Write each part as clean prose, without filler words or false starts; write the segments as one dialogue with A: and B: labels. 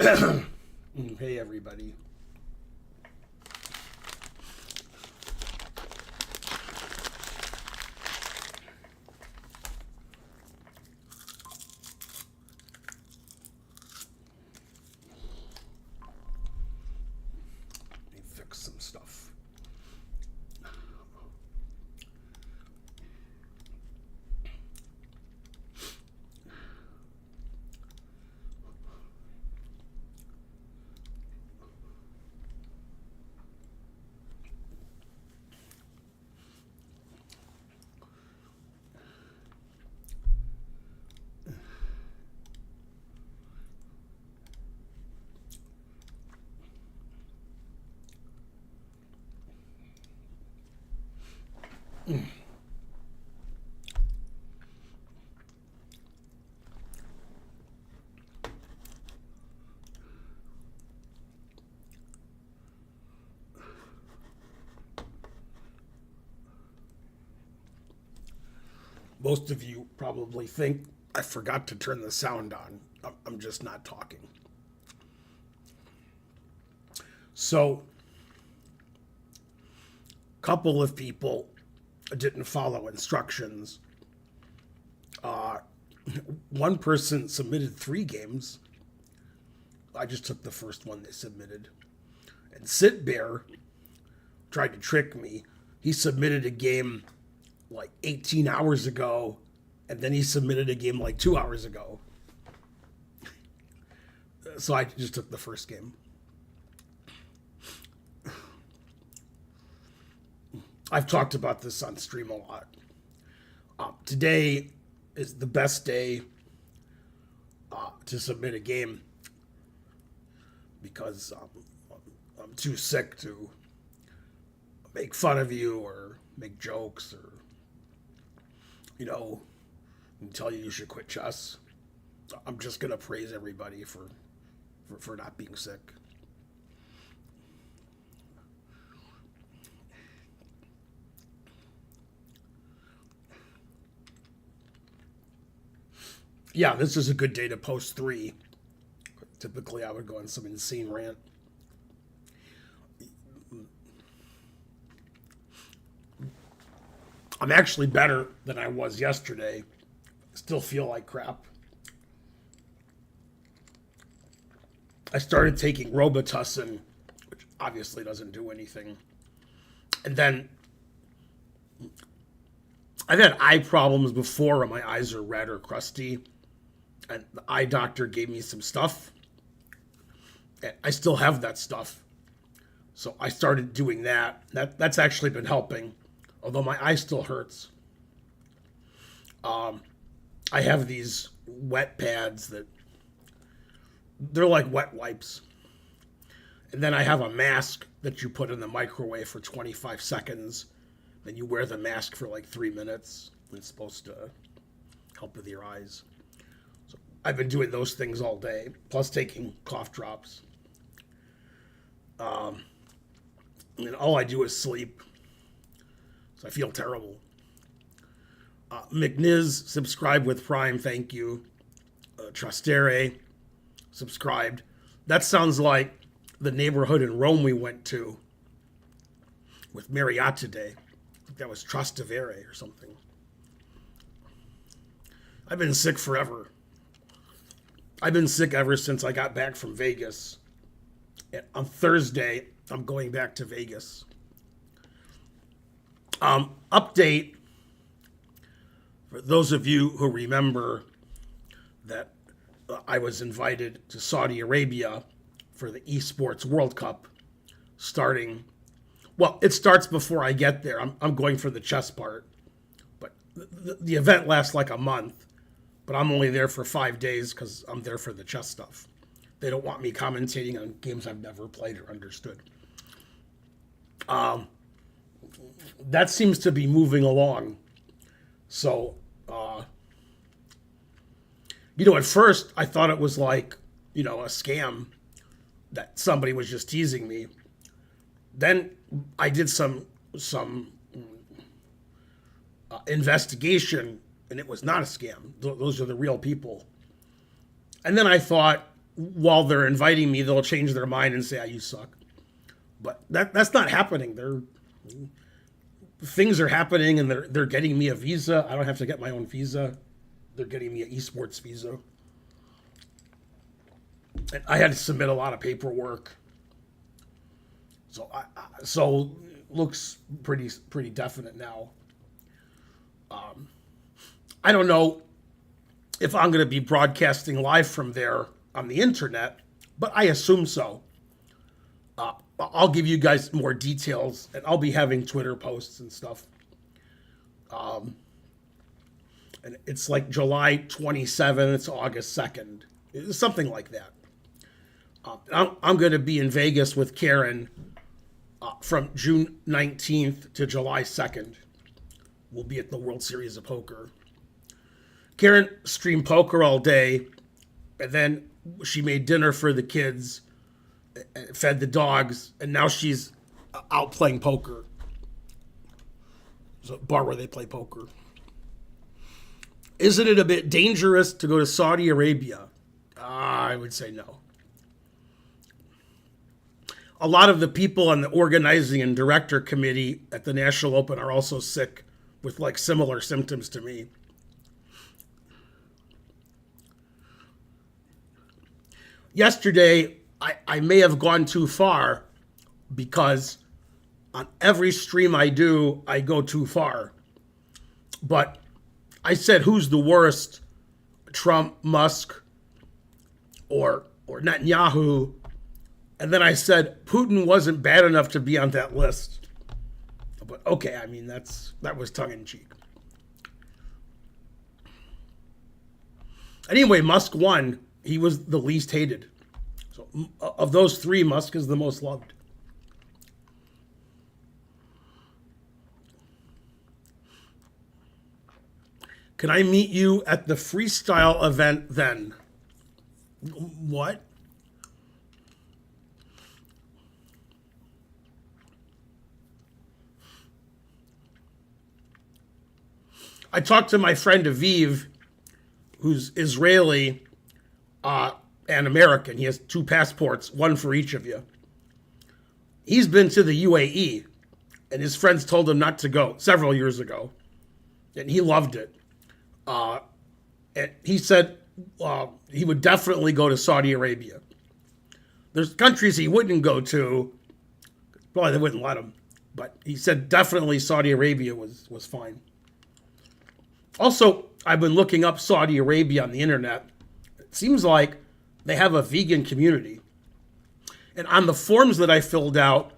A: Hey, everybody. Let me fix some stuff. Most of you probably think I forgot to turn the sound on. I'm just not talking. So, a couple of people didn't follow instructions. One person submitted 3 games. I just took the first one they submitted. And Sit Bear tried to trick me. He submitted a game like 18 hours ago, and then he submitted a game like 2 hours ago. So I just took the first game. I've talked about this on stream a lot. Today is the best day to submit a game because I'm too sick to make fun of you or make jokes or, tell you should quit chess. I'm just going to praise everybody for not being sick. Yeah, this is a good day to post 3. Typically, I would go on some insane rant. I'm actually better than I was yesterday. Still feel like crap. I started taking Robitussin, which obviously doesn't do anything. And then I've had eye problems before where my eyes are red or crusty. And the eye doctor gave me some stuff. And I still have that stuff. So I started doing that. That's actually been helping, although my eye still hurts. I have these wet pads that they're like wet wipes. And then I have a mask that you put in the microwave for 25 seconds. Then you wear the mask for like 3 minutes. It's supposed to help with your eyes. So I've been doing those things all day, plus taking cough drops. And all I do is sleep. So I feel terrible. McNiz, subscribe with Prime, thank you. Trastere, subscribed. That sounds like the neighborhood in Rome we went to with Marriott Day. I think that was Trastevere or something. I've been sick forever. I've been sick ever since I got back from Vegas. And on Thursday, I'm going back to Vegas. Update for those of you who remember that I was invited to Saudi Arabia for the Esports World Cup starting. Well, it starts before I get there. I'm going for the chess part. But the event lasts like a month. But I'm only there for 5 days because I'm there for the chess stuff. They don't want me commentating on games I've never played or understood. That seems to be moving along. So, at first I thought it was like, a scam that somebody was just teasing me. Then I did some investigation, and it was not a scam. Those are the real people. And then I thought, while they're inviting me, they'll change their mind and say, you suck. But that's not happening. Things are happening, and they're getting me a visa. I don't have to get my own visa. They're getting me an esports visa. And I had to submit a lot of paperwork. So looks pretty definite now. I don't know if I'm going to be broadcasting live from there on the internet, but I assume so. I'll give you guys more details, and I'll be having Twitter posts and stuff. And it's like July 27th, it's August 2nd, it's something like that. I'm going to be in Vegas with Karen from June 19th to July 2nd. We'll be at the World Series of Poker. Karen streamed poker all day, and then she made dinner for the kids, fed the dogs, and now she's out playing poker. There's a bar where they play poker. Isn't it a bit dangerous to go to Saudi Arabia? I would say no. A lot of the people on the organizing and director committee at the National Open are also sick with like similar symptoms to me. Yesterday, I may have gone too far because on every stream I do, I go too far. But I said, who's the worst? Trump, Musk, or Netanyahu. And then I said, Putin wasn't bad enough to be on that list. But okay, I mean, that was tongue in cheek. Anyway, Musk won. He was the least hated. So of those three, Musk is the most loved. Can I meet you at the freestyle event then? What? I talked to my friend Aviv, who's Israeli and American. He has 2 passports, one for each of you. He's been to the UAE, and his friends told him not to go several years ago, and he loved it. And he said he would definitely go to Saudi Arabia. There's countries he wouldn't go to. Probably they wouldn't let him. But he said definitely Saudi Arabia was fine. Also, I've been looking up Saudi Arabia on the internet. It seems like they have a vegan community. And on the forms that I filled out,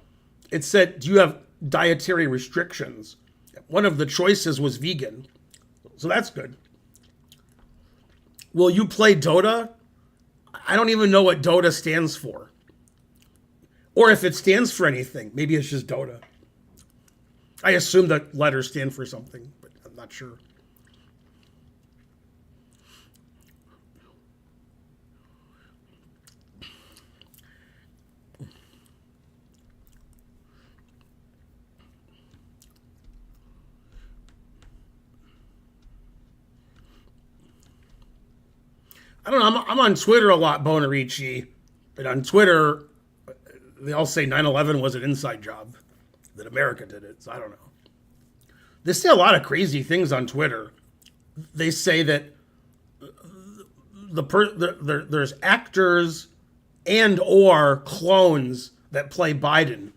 A: it said, do you have dietary restrictions? One of the choices was vegan. So that's good. Will you play Dota? I don't even know what Dota stands for. Or if it stands for anything. Maybe it's just Dota. I assume that letters stand for something, but I'm not sure. I don't know. I'm on Twitter a lot, Bonarici. But on Twitter, they all say 9/11 was an inside job, that America did it. So I don't know. They say a lot of crazy things on Twitter. They say that there's actors and or clones that play Biden,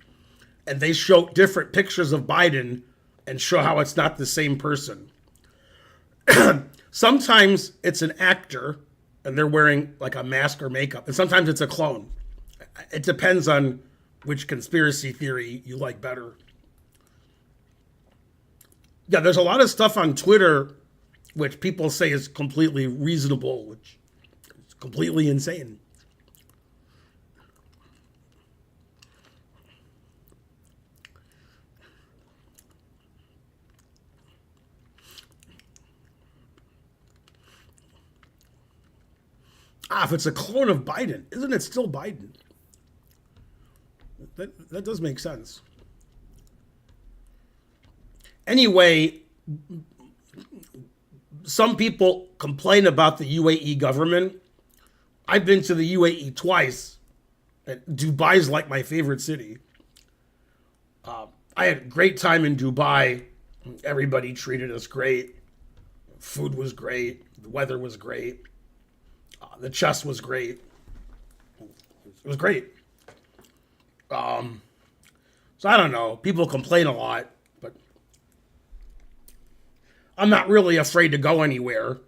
A: and they show different pictures of Biden and show how it's not the same person. Sometimes it's an actor and they're wearing like a mask or makeup, and sometimes it's a clone. It depends on which conspiracy theory you like better. Yeah, there's a lot of stuff on Twitter which people say is completely reasonable, which is completely insane. If it's a clone of Biden, isn't it still Biden? That does make sense. Anyway, some people complain about the UAE government. I've been to the UAE twice. And Dubai's like my favorite city. I had a great time in Dubai. Everybody treated us great. Food was great. The weather was great. The chess was great. It was great. So I don't know. People complain a lot, but I'm not really afraid to go anywhere.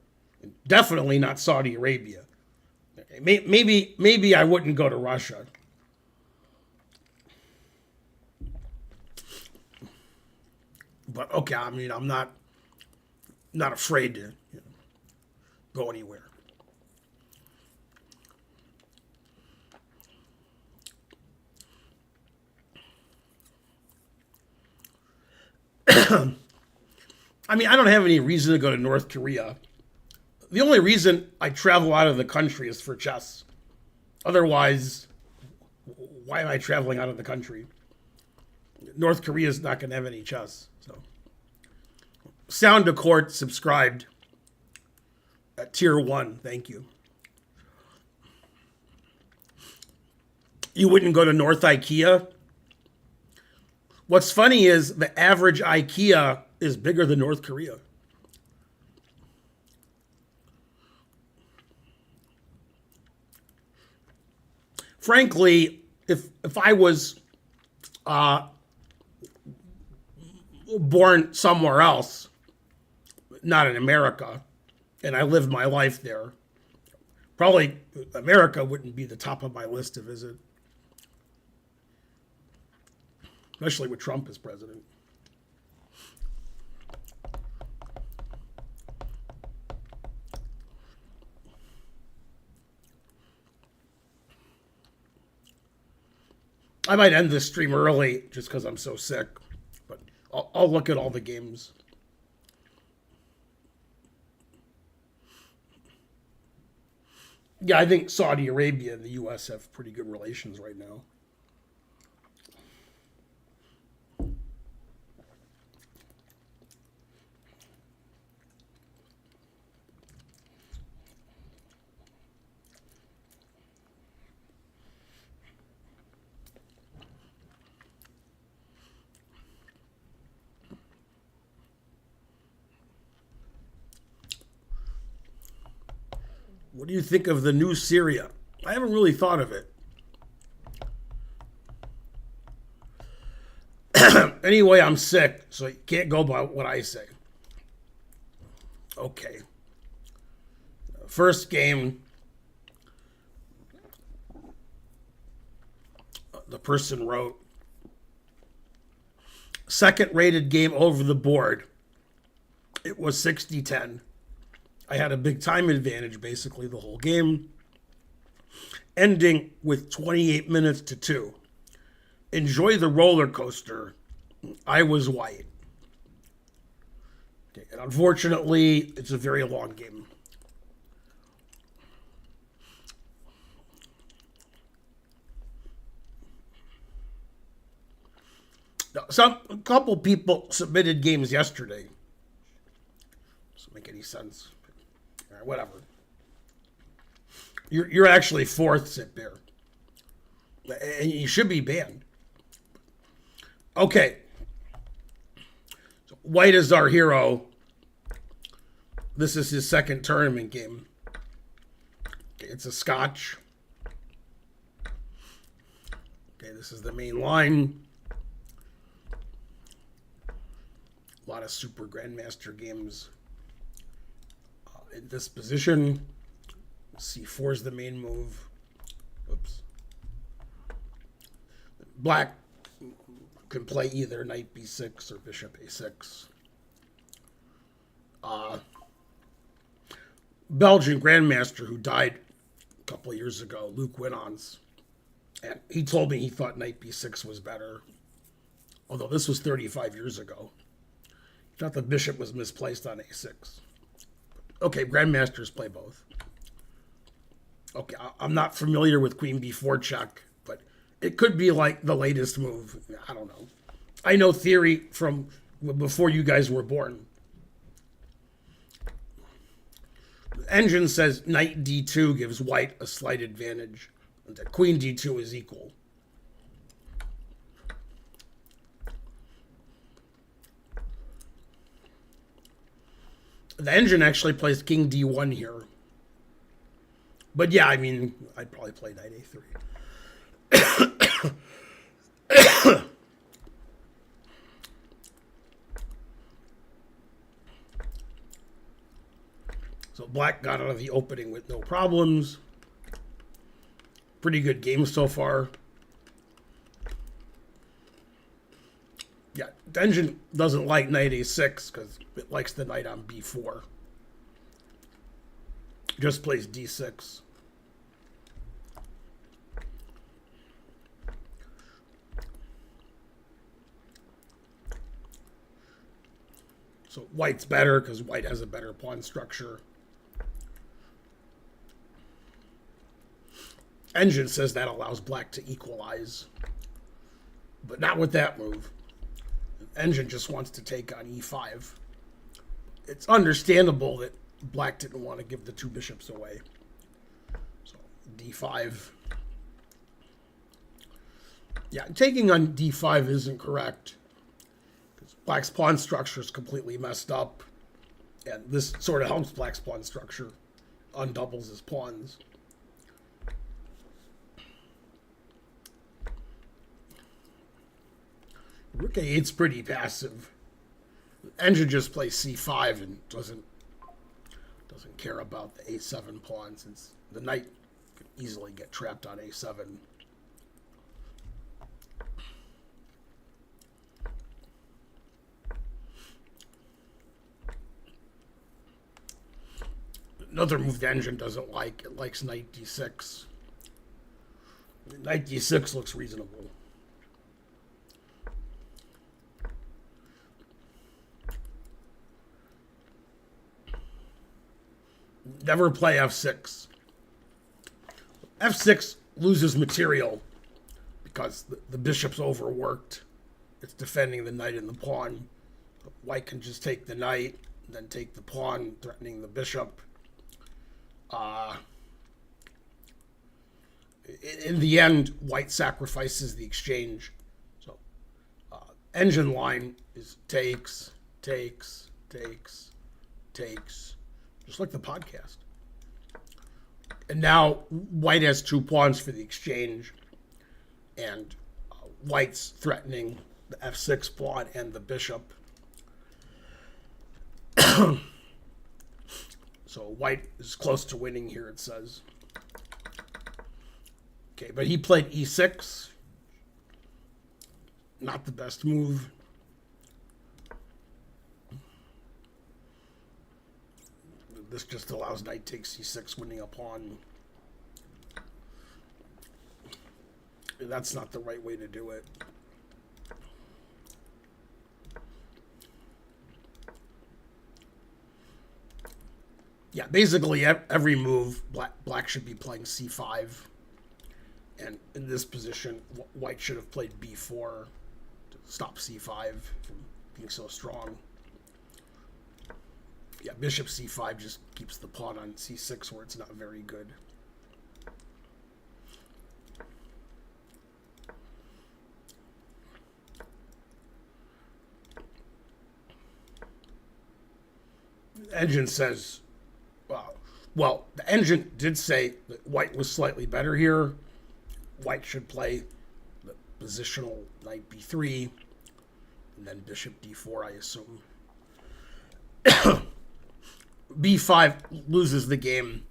A: Definitely not Saudi Arabia. Maybe I wouldn't go to Russia. But okay, I mean, I'm not afraid to go anywhere. I mean, I don't have any reason to go to North Korea. The only reason I travel out of the country is for chess. Otherwise, why am I traveling out of the country? North Korea is not going to have any chess. So, Sound to Court subscribed at tier 1. Thank you. You wouldn't go to North IKEA? What's funny is the average IKEA is bigger than North Korea. Frankly, if I was born somewhere else, not in America, and I lived my life there, probably America wouldn't be the top of my list to visit, especially with Trump as president. I might end this stream early just because I'm so sick, but I'll look at all the games. Yeah, I think Saudi Arabia and the U.S. have pretty good relations right now. What do you think of the new Syria? I haven't really thought of it. Anyway, I'm sick, so you can't go by what I say. Okay. First game, the person wrote, second rated game over the board. It was 60-10. I had a big time advantage basically the whole game, ending with 28 minutes to 2. Enjoy the roller coaster. I was white. Okay, and unfortunately, it's a very long game. Now, a couple people submitted games yesterday. Doesn't make any sense. All right, whatever. You're actually fourth, Sit Bear. And you should be banned. Okay. So white is our hero. This is his second tournament game. Okay, it's a Scotch. Okay, this is the main line. A lot of Super Grandmaster games in this position. C4 is the main move. Oops. Black can play either knight b6 or bishop a6. Belgian Grandmaster who died a couple of years ago, Luc Winans, and he told me he thought knight b6 was better, although this was 35 years ago. He thought the bishop was misplaced on a6. Okay, Grandmasters play both. Okay, I'm not familiar with queen b4 check, but it could be like the latest move. I don't know. I know theory from before you guys were born. Engine says knight d2 gives white a slight advantage, and that queen d2 is equal. The engine actually plays king d1 here. But yeah, I mean, I'd probably play knight a3. So black got out of the opening with no problems. Pretty good game so far. Yeah, the engine doesn't like knight a6 because it likes the knight on b4. Just plays d6. So white's better because white has a better pawn structure. Engine says that allows black to equalize, but not with that move. Engine just wants to take on e5. It's understandable that black didn't want to give the two bishops away. So d5. Yeah, taking on d5 isn't correct, because black's pawn structure is completely messed up, and this sort of helps black's pawn structure, undoubles his pawns. Rook a8's pretty passive. Engine just plays c5 and doesn't care about the a7 pawn, since the knight could easily get trapped on a7. Another move the engine doesn't like, it likes knight d6. Knight d6 looks reasonable. Never play f6. f6 loses material because the bishop's overworked. It's defending the knight and the pawn. White can just take the knight, then take the pawn, threatening the bishop. In the end, white sacrifices the exchange. So engine line is takes, takes, takes, takes. Just like the podcast. And now white has two pawns for the exchange, and white's threatening the f6 pawn and the bishop. So white is close to winning here, it says. Okay, but he played e6. Not the best move. This just allows knight takes c6, winning a pawn. That's not the right way to do it. Yeah, basically every move, black should be playing c5. And in this position, white should have played b4 to stop c5 from being so strong. Yeah, bishop c5 just keeps the pawn on c6 where it's not very good. The engine says, well, the engine did say that white was slightly better here. White should play the positional knight b3, and then bishop d4, I assume. b5 loses the game,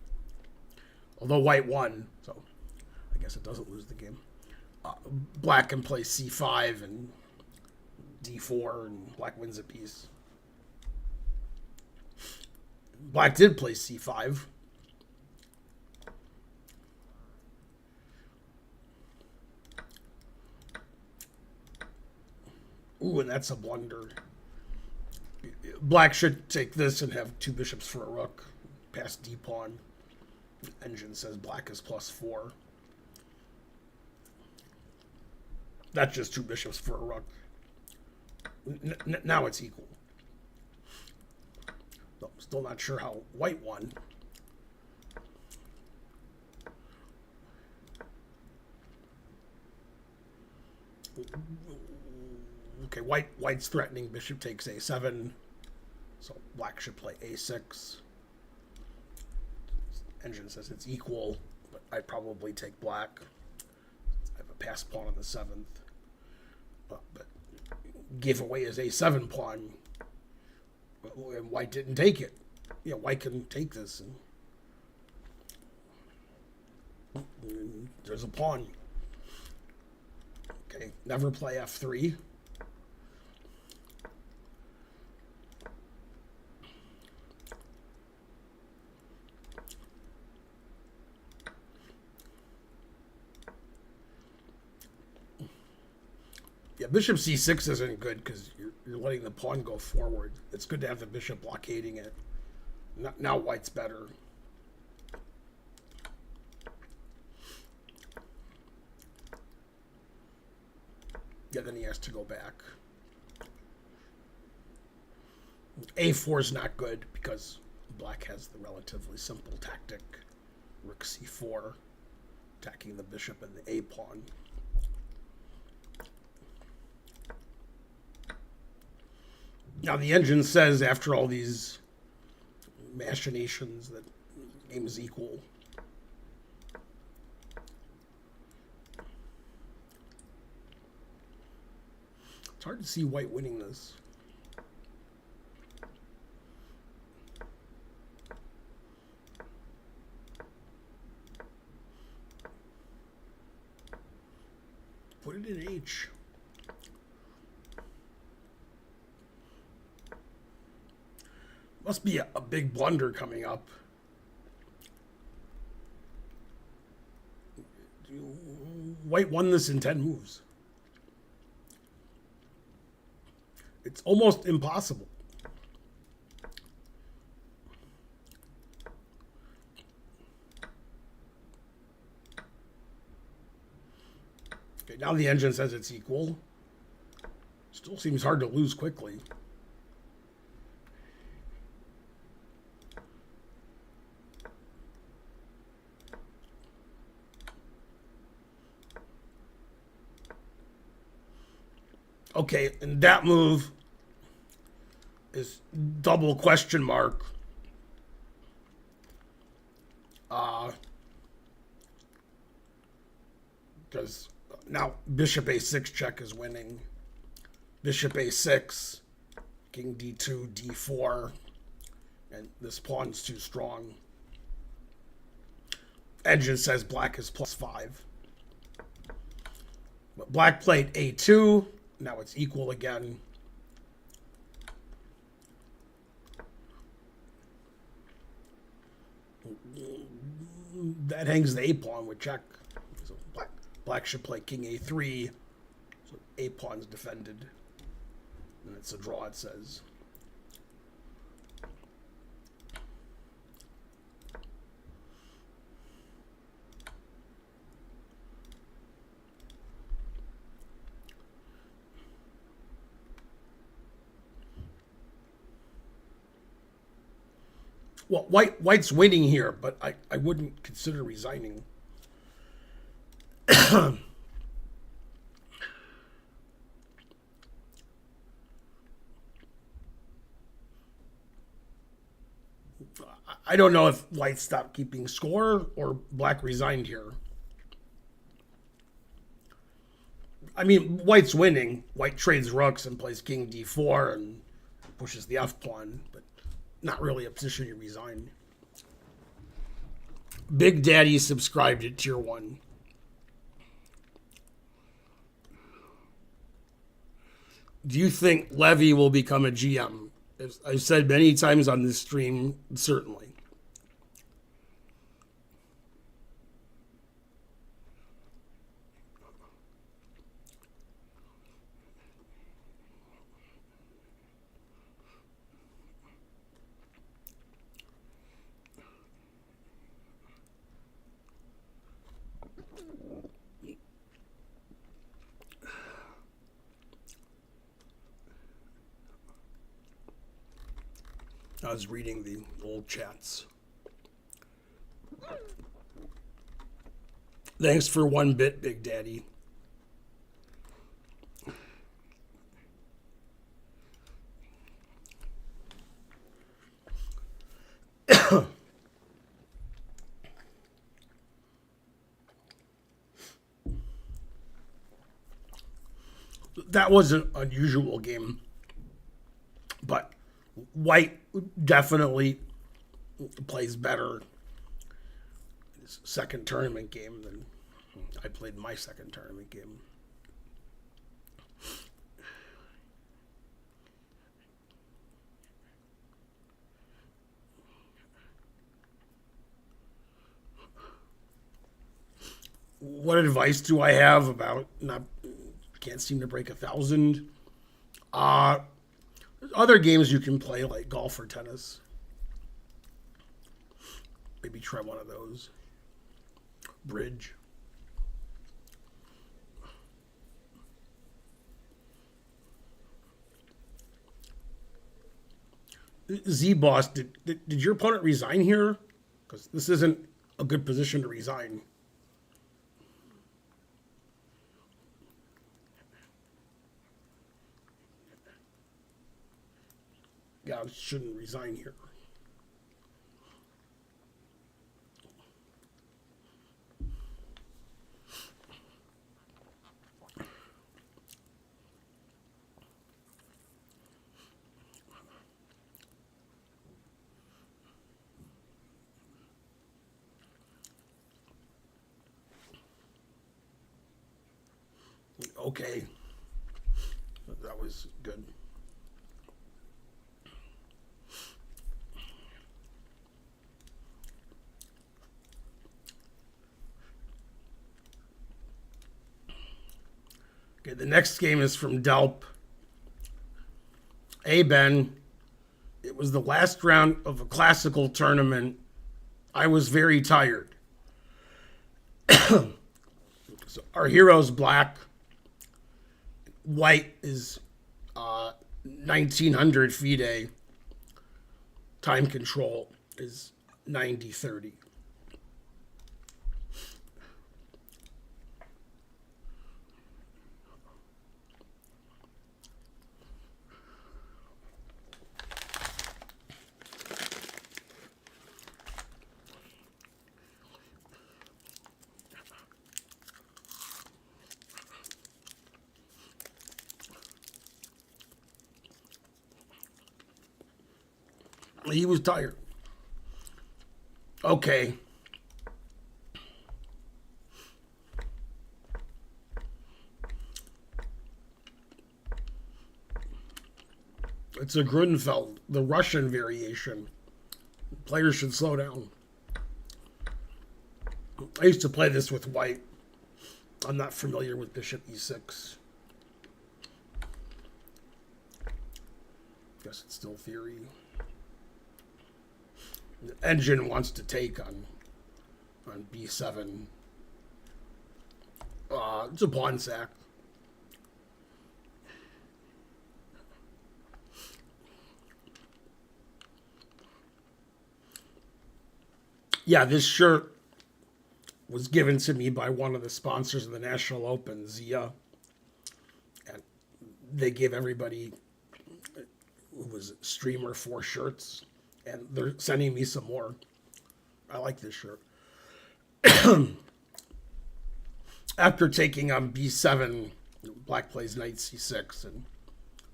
A: although white won, so I guess it doesn't lose the game. Black can play c5 and d4, and black wins a piece. Black did play c5. Ooh, and that's a blunder. Black should take this and have two bishops for a rook. Pass d-pawn. Engine says black is +4. That's just two bishops for a rook. Now it's equal. So, still not sure how white won. Okay, white's threatening. Bishop takes a7. So black should play a6. Engine says it's equal, but I'd probably take black. I have a passed pawn on the 7th. But gave away his a7 pawn, and white didn't take it. Yeah, white can take this. And there's a pawn. Okay, never play f3. Yeah, bishop c6 isn't good because you're letting the pawn go forward. It's good to have the bishop blockading it. Now white's better. Yeah, then he has to go back. a4 is not good because black has the relatively simple tactic. Rook c4, attacking the bishop and the a pawn. Now the engine says after all these machinations that the game is equal. It's hard to see white winning this. Put it in H. Must be a big blunder coming up. White won this in 10 moves. It's almost impossible. Okay, now the engine says it's equal. Still seems hard to lose quickly. Okay, and that move is double question mark. Because now bishop a6 check is winning. Bishop a6, king d2, d4, and this pawn's too strong. Engine says black is +5. But black played a2. Now it's equal again. That hangs the a pawn with check. So black should play king a3. So a pawn's defended. And it's a draw, it says. Well, white's winning here, but I wouldn't consider resigning. I don't know if white stopped keeping score or black resigned here. I mean, white's winning. White trades rooks and plays king d4 and pushes the f pawn, but not really a position to resign. Big Daddy subscribed at tier 1. Do you think Levy will become a GM? As I've said many times on this stream, certainly. I was reading the old chats. Thanks for 1 bit, Big Daddy. That was an unusual game, but white definitely plays better his second tournament game than I played my second tournament game. What advice do I have about not can't seem to break 1,000? Uh, Other games you can play like golf or tennis. Maybe try one of those. Bridge. Z Boss, did your opponent resign here? Because this isn't a good position to resign. Yeah, shouldn't resign here. Okay, that was good. Okay, the next game is from Delp. Hey, Ben. It was the last round of a classical tournament. I was very tired. So our hero's black. White is 1900 FIDE. Time control is 90-30. He was tired. Okay. It's a Grunfeld, the Russian variation. Players should slow down. I used to play this with white. I'm not familiar with bishop e6. Guess it's still theory. The engine wants to take on b7. It's a pawn sack. Yeah, this shirt was given to me by one of the sponsors of the National Open, Zia. And they gave everybody who was a streamer 4 shirts. And they're sending me some more. I like this shirt. After taking on b7, black plays knight c6, and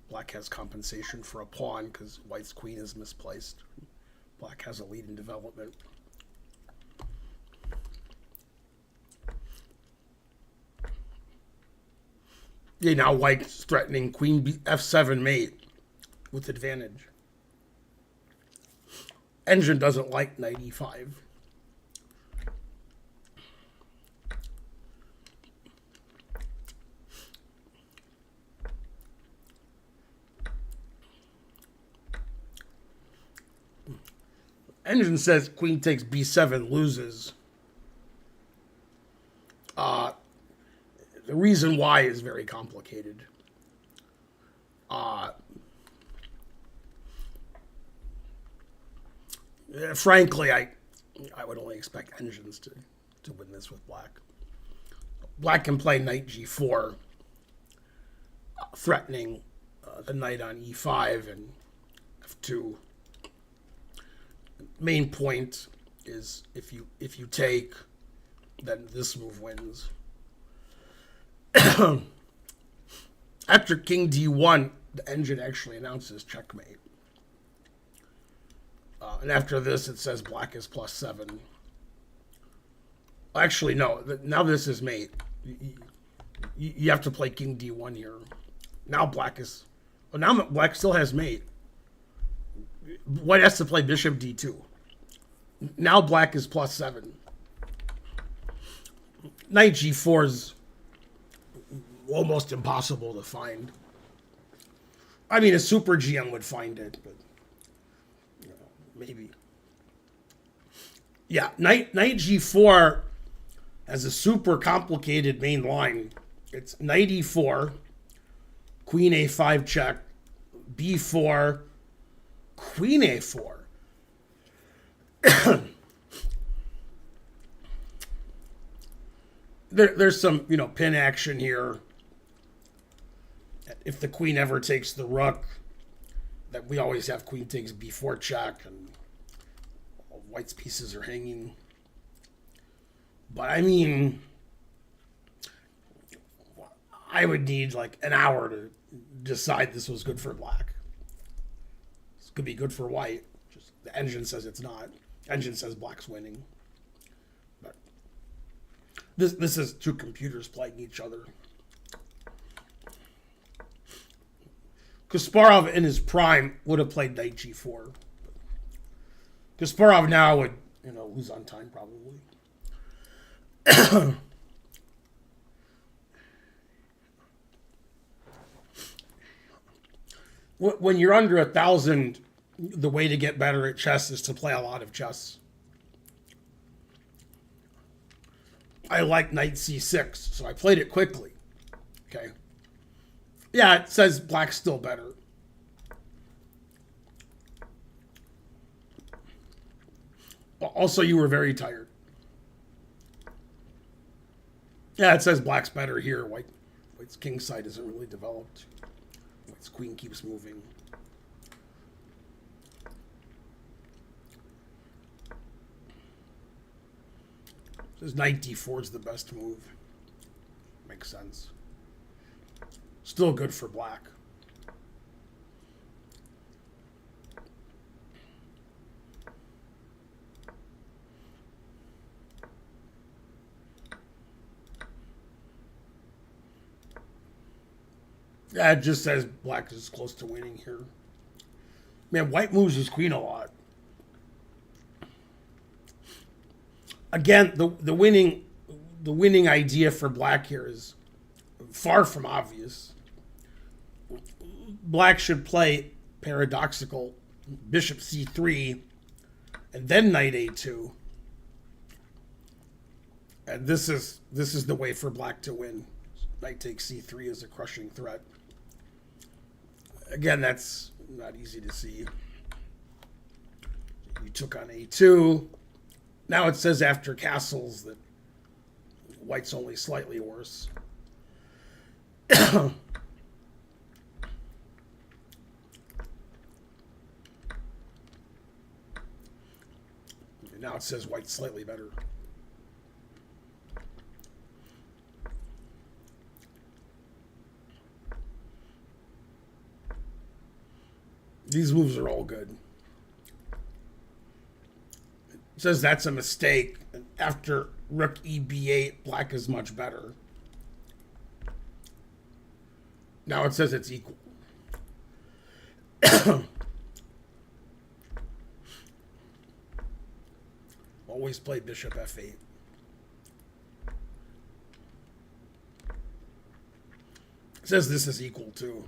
A: black has compensation for a pawn because white's queen is misplaced. Black has a lead in development. Yeah, now white's threatening queen f7 mate with advantage. Engine doesn't like knight e5. Engine says queen takes b7 loses. The reason why is very complicated. Frankly, I would only expect engines to win this with black. Black can play knight g4, threatening the knight on e5 and f2. Main point is if you take, then this move wins. After king d1, the engine actually announces checkmate. And after this, it says black is +7. Actually, no. Now this is mate. You have to play king d1 here. Now black is... Well, now black still has mate. White has to play bishop d2. Now black is +7. Knight g4 is almost impossible to find. I mean, a super GM would find it, but maybe. Yeah, knight g4 has a super complicated main line. It's knight e4, queen a5 check, b4, queen a4. There's some, pin action here. If the queen ever takes the rook, that we always have queen takes b4 check, and white's pieces are hanging. But I mean, I would need like an hour to decide this was good for black. This could be good for white. Just the engine says it's not. Engine says black's winning. But this is two computers playing each other. Kasparov in his prime would have played knight g4. Kasparov now would, lose on time probably. When you're under 1,000, the way to get better at chess is to play a lot of chess. I like knight c6, so I played it quickly. Okay. Yeah, it says black's still better. Also, you were very tired. Yeah, it says black's better here. White's king side isn't really developed. White's queen keeps moving. It says knight d4 is the best move. Makes sense. Still good for black. Yeah, it just says black is close to winning here. Man, white moves his queen a lot. Again, the winning idea for black here is far from obvious. Black should play paradoxical bishop c3 and then knight a2. And this is the way for black to win. Knight takes c3 is a crushing threat. Again, that's not easy to see. You took on a2. Now it says after castles that white's only slightly worse. Now it says white's slightly better. These moves are all good. It says that's a mistake. After rook eb8, black is much better. Now it says it's equal. Always play bishop f8. It says this is equal too.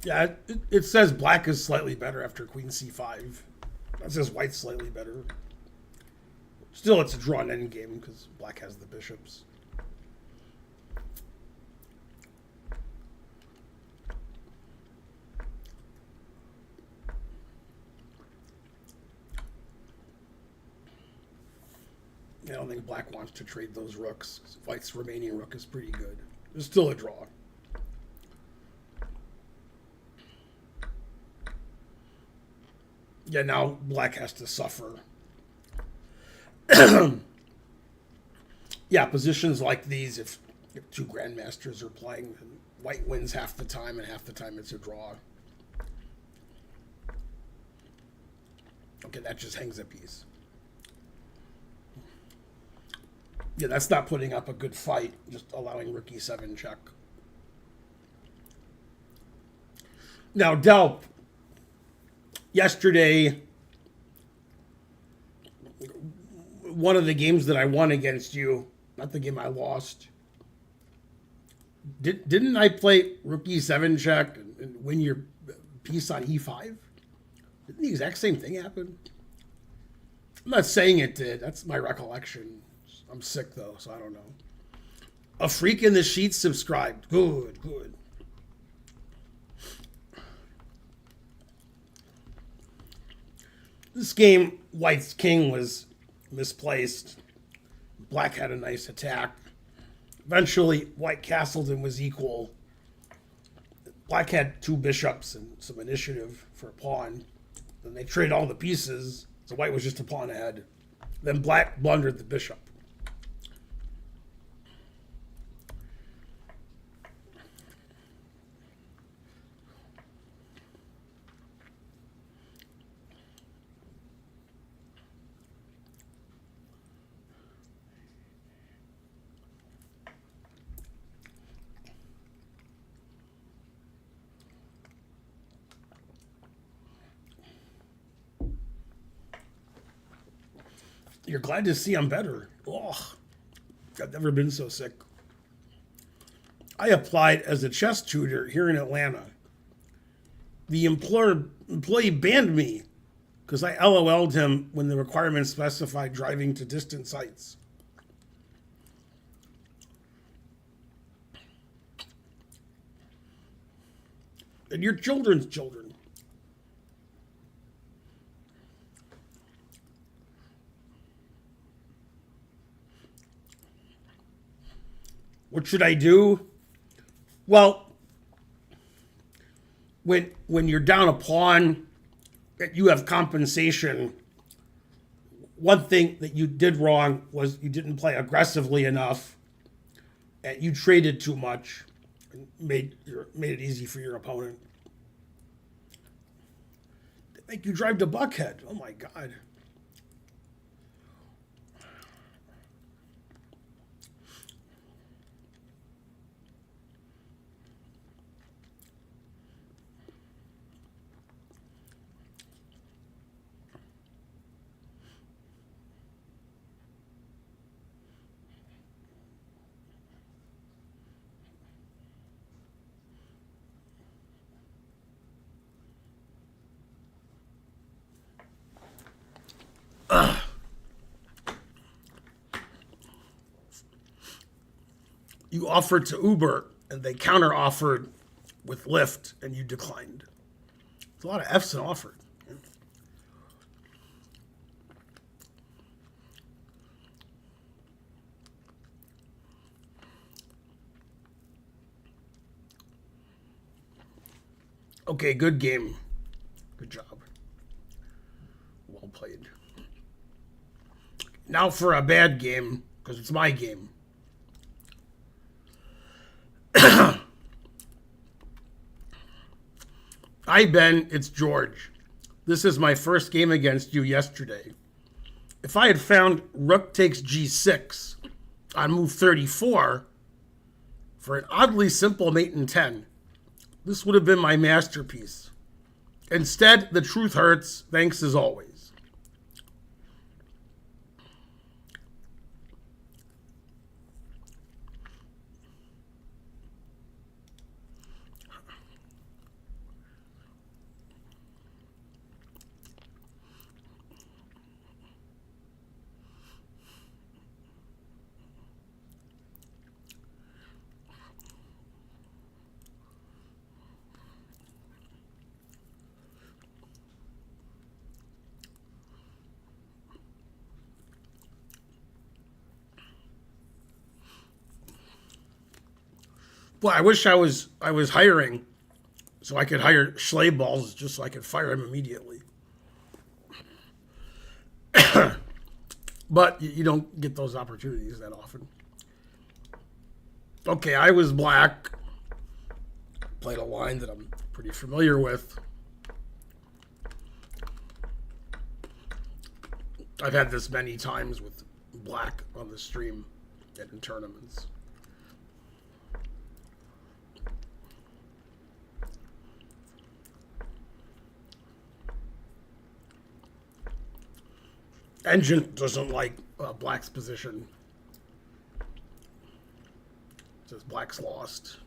A: Yeah, it says black is slightly better after queen c5. It says white's slightly better. Still, it's a drawn endgame because black has the bishops. I don't think black wants to trade those rooks. White's remaining rook is pretty good. It's still a draw. Yeah, now black has to suffer. Yeah, positions like these, if two grandmasters are playing, white wins half the time, and half the time it's a draw. Okay, that just hangs a piece. Yeah, that's not putting up a good fight, just allowing rook e7 check. Now, Delp, yesterday, one of the games that I won against you, not the game I lost, didn't I play rook e7 check and win your piece on e5? Didn't the exact same thing happen? I'm not saying it did. That's my recollection. I'm sick, though, so I don't know. A freak in the sheets subscribed. Good, good. This game, white's king was misplaced. Black had a nice attack. Eventually, white castled and was equal. Black had two bishops and some initiative for a pawn. Then they traded all the pieces, so white was just a pawn ahead. Then black blundered the bishop. You're glad to see I'm better. Oh, I've never been so sick. I applied as a chess tutor here in Atlanta. The employee banned me because I LOL'd him when the requirements specified driving to distant sites. And your children's children. What should I do? Well, when you're down a pawn, you have compensation. One thing that you did wrong was you didn't play aggressively enough. And you traded too much, and made it easy for your opponent. They make you drive to Buckhead. Oh my God. You offered to Uber, and they counter-offered with Lyft, and you declined. There's a lot of F's in offered. Okay, good game. Good job. Well played. Now for a bad game, because it's my game. Hi, Ben. It's George. This is my first game against you yesterday. If I had found rook takes g6 on move 34 for an oddly simple mate in 10, this would have been my masterpiece. Instead, the truth hurts. Thanks as always. Well, I wish I was hiring so I could hire Schleballs just so I could fire him immediately. But you don't get those opportunities that often. Okay, I was black. Played a line that I'm pretty familiar with. I've had this many times with black on the stream and in tournaments. Engine doesn't like black's position. It says black's lost.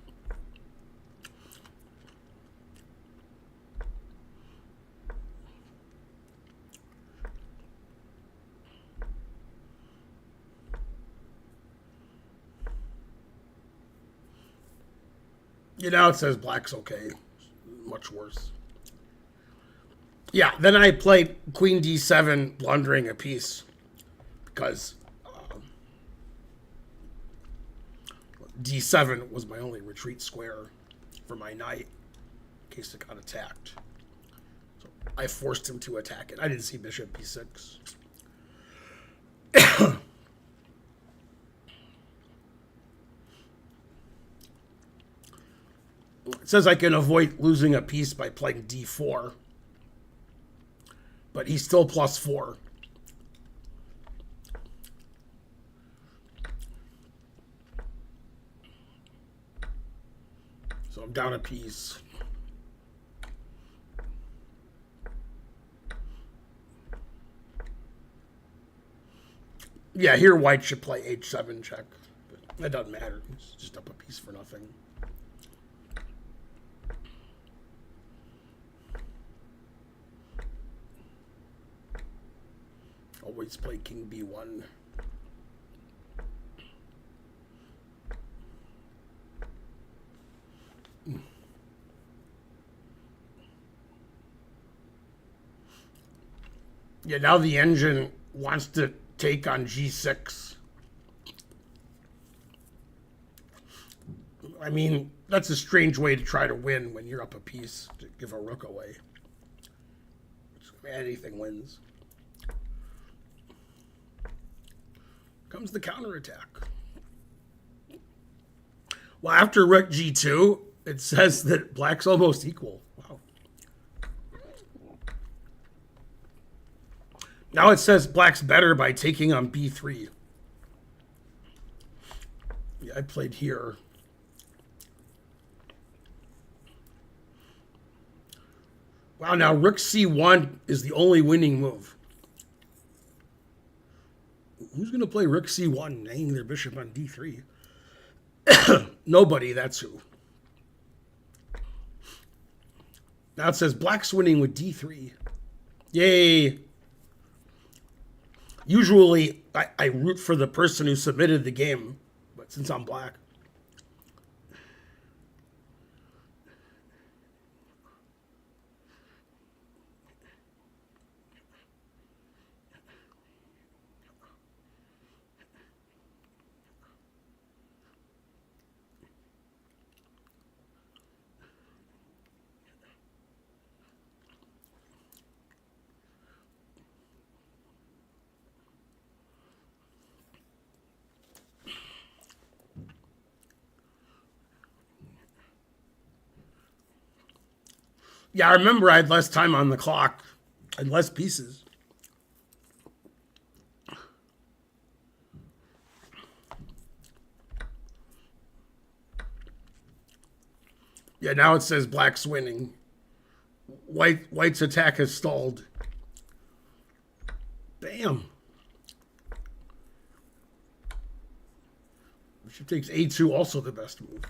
A: It says black's okay. Much worse. Yeah, then I played Queen D7, blundering a piece because D7 was my only retreat square for my knight in case it got attacked. So I forced him to attack it. I didn't see Bishop B6. It says I can avoid losing a piece by playing D4. But he's still +4. So I'm down a piece. Yeah, here white should play H7 check. But that doesn't matter. It's just up a piece for nothing. Always play King B1. Yeah, now the engine wants to take on G6. I mean, that's a strange way to try to win when you're up a piece, to give a rook away. Anything wins. Comes the counterattack. Well, after rook G2, it says that black's almost equal. Wow. Now it says black's better by taking on B3. Yeah, I played here. Wow, now rook C1 is the only winning move. Who's going to play rook C1, hanging their bishop on D3? Nobody, that's who. Now it says black's winning with D3. Yay. Usually, I root for the person who submitted the game, but since I'm black. Yeah, I remember I had less time on the clock. I had less pieces. Yeah, now it says black's winning. White's attack has stalled. Bam. Bishop takes A2, also the best move.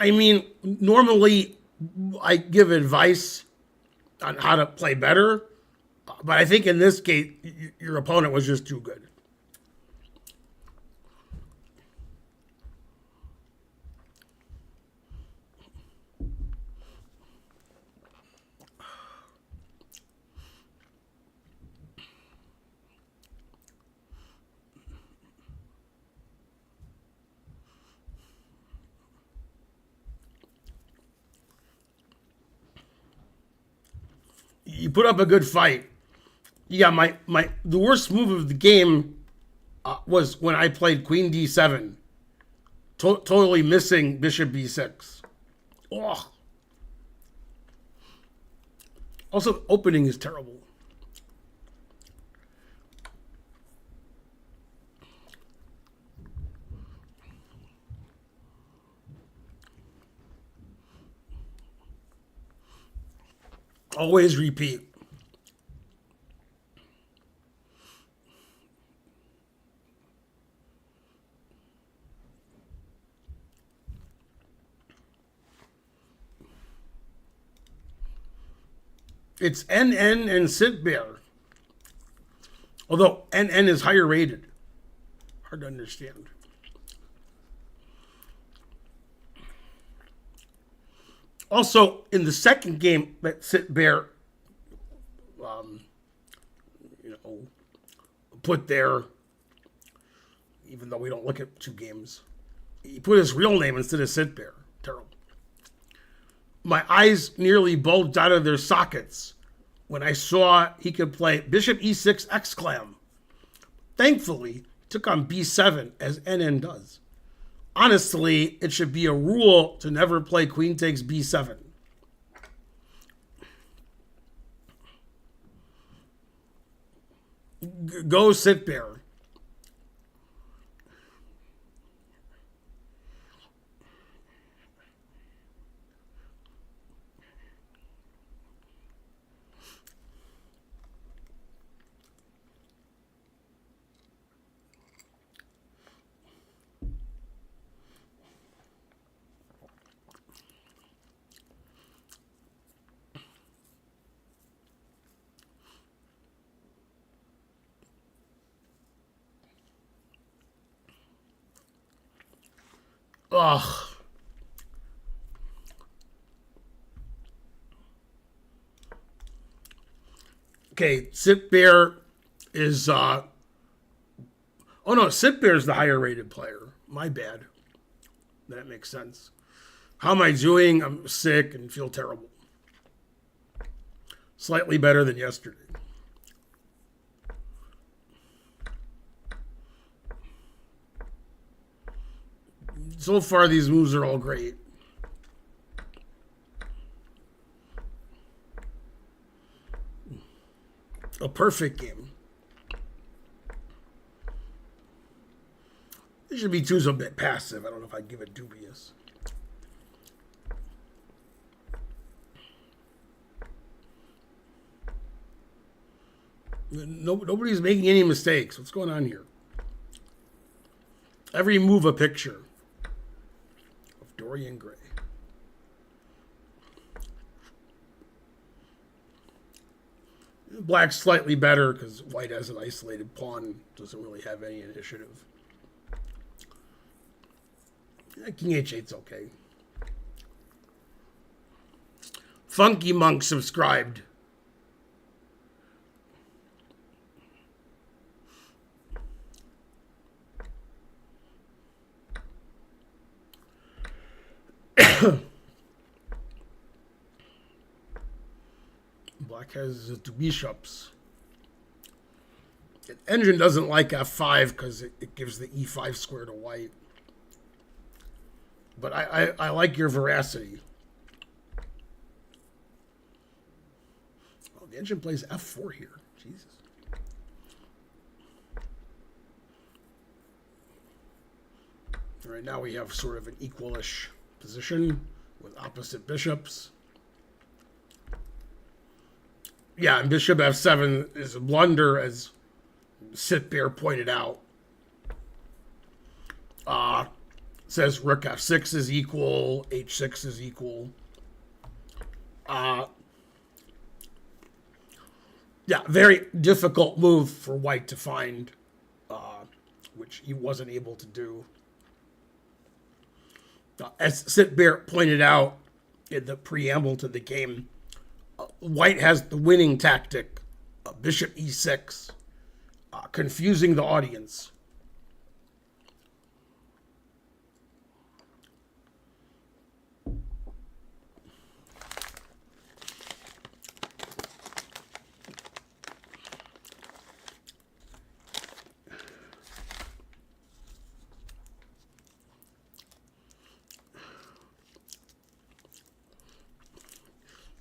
A: I mean, normally I give advice on how to play better, but I think in this case, your opponent was just too good. You put up a good fight. Yeah, the worst move of the game was when I played Queen D7, totally missing Bishop B6. Oh. Also, opening is terrible. Always repeat. It's NN and Sit Bear. Although NN is higher rated. Hard to understand. Also, in the second game that Sit Bear, put there, even though we don't look at two games, he put his real name instead of Sit Bear. Terrible. My eyes nearly bulged out of their sockets when I saw he could play Bishop E6 exclam. Thankfully, he took on B7 as NN does. Honestly, it should be a rule to never play Queen takes B7. Go Sit Bear. Ugh. Okay, Sit Bear is oh no, Sit Bear is the higher rated player. My bad. That makes sense. How am I doing? I'm sick and feel terrible. Slightly better than yesterday. So far, these moves are all great. A perfect game. Bishop B2 is a bit passive. I don't know if I'd give it dubious. Nobody's making any mistakes. What's going on here? Every move a picture of Dorian Gray. Black's slightly better because white has an isolated pawn, doesn't really have any initiative. King H8's okay. Funky Monk subscribed. Black has two bishops. Engine doesn't like f5 because it gives the e5 square to white. But I like your veracity. Oh, the engine plays f4 here. Jesus. All right, now we have sort of an equalish position with opposite bishops. Yeah, and bishop f7 is a blunder, as Sit Bear pointed out. Says rook f6 is equal, h6 is equal. Yeah, very difficult move for white to find, which he wasn't able to do. As Sit Bear pointed out in the preamble to the game, white has the winning tactic, bishop e6, confusing the audience.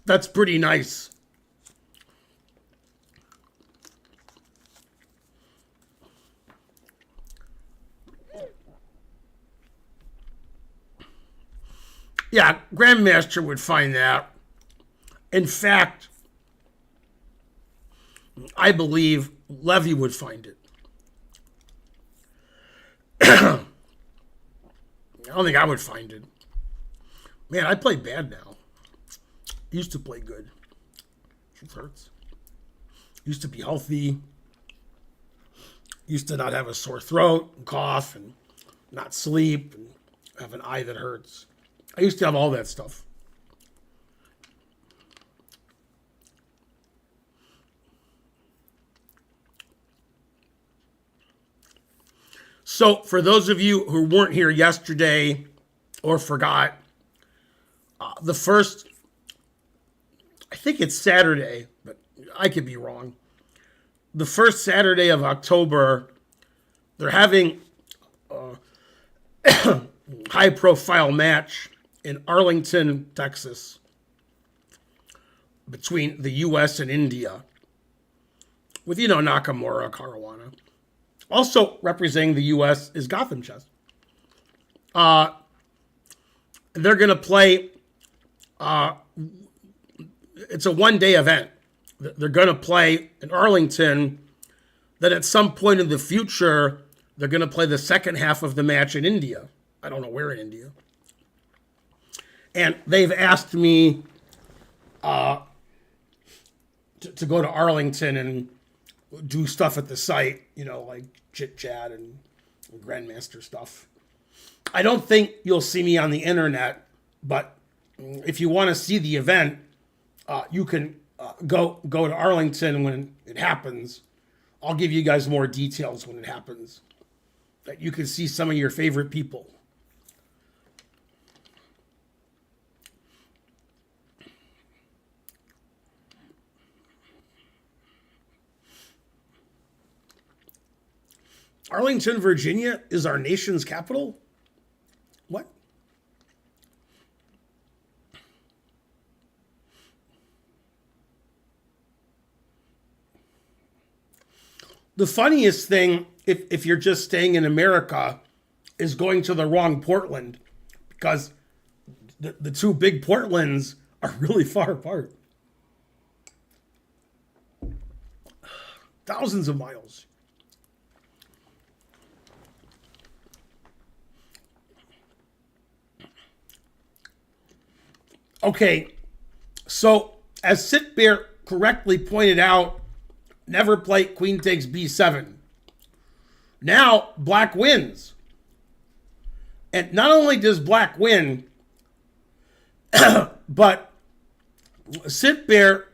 A: That's pretty nice. Yeah, Grandmaster would find that. In fact, I believe Levy would find it. I don't think I would find it. Man, I play bad now. Used to play good. It hurts. Used to be healthy. Used to not have a sore throat, and cough, and not sleep, and have an eye that hurts. I used to have all that stuff. So, for those of you who weren't here yesterday or forgot, the first, I think it's Saturday, but I could be wrong. The first Saturday of October, they're having a high-profile match in Arlington, Texas, between the U.S. and India, with, Nakamura, Caruana. Also representing the U.S. is Gotham Chess. They're going to play, it's a one-day event. They're going to play in Arlington. Then at some point in the future, they're going to play the second half of the match in India. I don't know where in India. And they've asked me to go to Arlington and do stuff at the site, like chit-chat and Grandmaster stuff. I don't think you'll see me on the internet, but if you want to see the event, you can go to Arlington when it happens. I'll give you guys more details when it happens, that you can see some of your favorite people. Arlington, Virginia is our nation's capital? What? The funniest thing, if you're just staying in America, is going to the wrong Portland, because the two big Portlands are really far apart. Thousands of miles. Okay, so as Sitbear correctly pointed out, never play queen takes b7. Now, black wins. And not only does black win, but Sitbear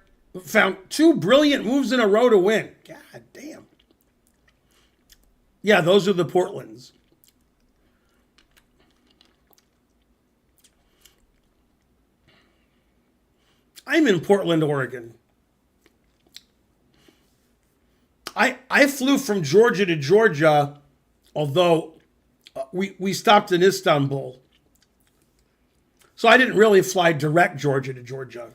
A: found two brilliant moves in a row to win. God damn. Yeah, those are the Portlands. I'm in Portland, Oregon. I flew from Georgia to Georgia, although we stopped in Istanbul. So I didn't really fly direct Georgia to Georgia.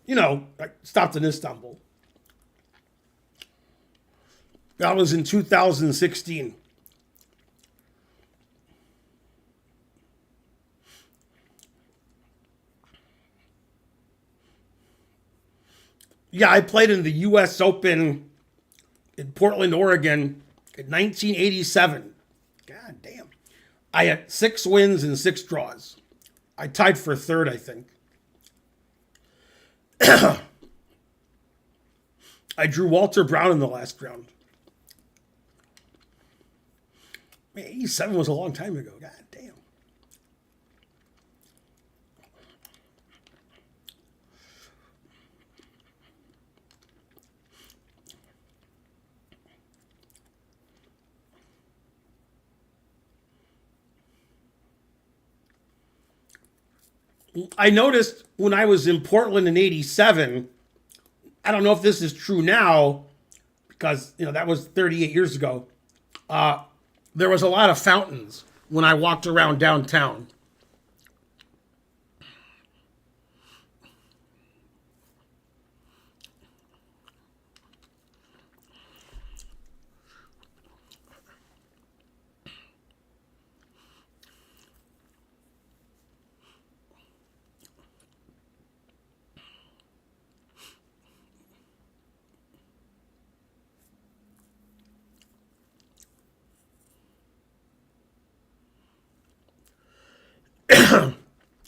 A: I stopped in Istanbul. That was in 2016. Yeah, I played in the U.S. Open in Portland, Oregon in 1987. God damn. I had 6 wins and 6 draws. I tied for third, I think. I drew Walter Brown in the last round. Man, 87 was a long time ago. God damn. I noticed when I was in Portland in 87, I don't know if this is true now, because, that was 38 years ago. There was a lot of fountains when I walked around downtown.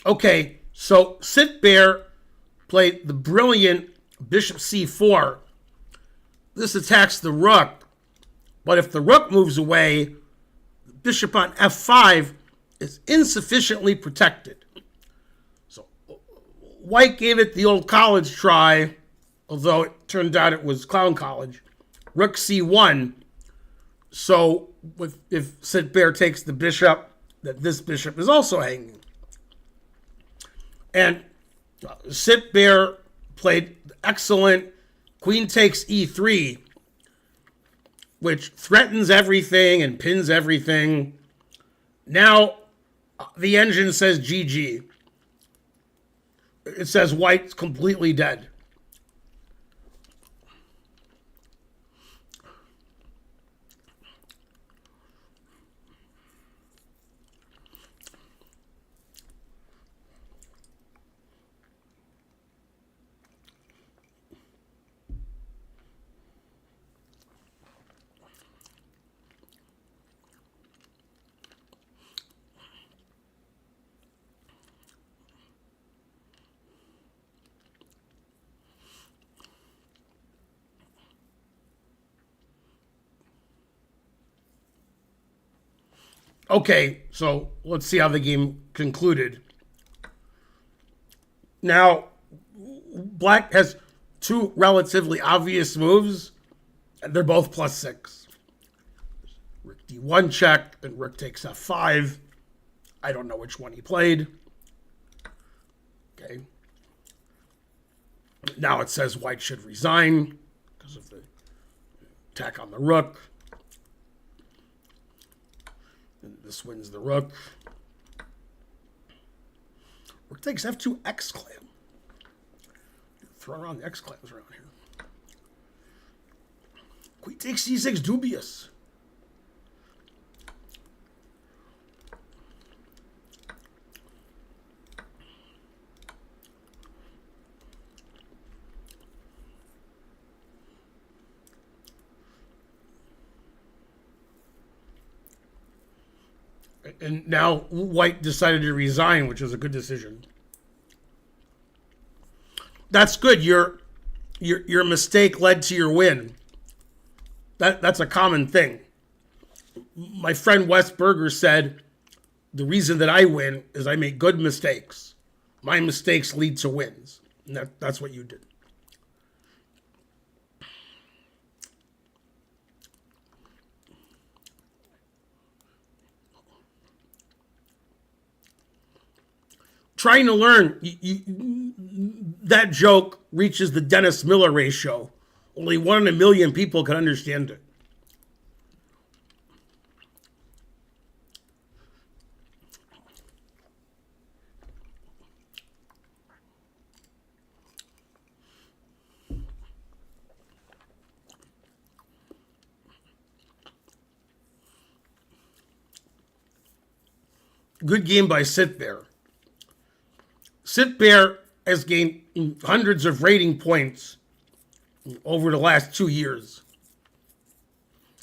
A: Okay, so Sitbear played the brilliant bishop c4. This attacks the rook, but if the rook moves away, the bishop on f5 is insufficiently protected. So White gave it the old college try, although it turned out it was clown college. Rook c1. So if Sitbear takes the bishop, that this bishop is also hanging. And Sitbear played excellent queen takes e3, which threatens everything and pins everything. Now the engine says GG. It says White's completely dead. Okay, so let's see how the game concluded. Now, Black has two relatively obvious moves, and they're both +6. Rook d1 check, and rook takes f5. I don't know which one he played. Okay. Now it says White should resign because of the attack on the rook. And this wins the rook. Rook takes f2 exclam. Throw around the exclams around here. Queen takes c6 dubious. And now White decided to resign, which was a good decision. That's good. Your mistake led to your win. That's a common thing. My friend Wes Berger said, the reason that I win is I make good mistakes. My mistakes lead to wins. And that's what you did. Trying to learn, that joke reaches the Dennis Miller ratio. Only 1 in a million people can understand it. Good game by Sitbear. Sitbear has gained hundreds of rating points over the last 2 years.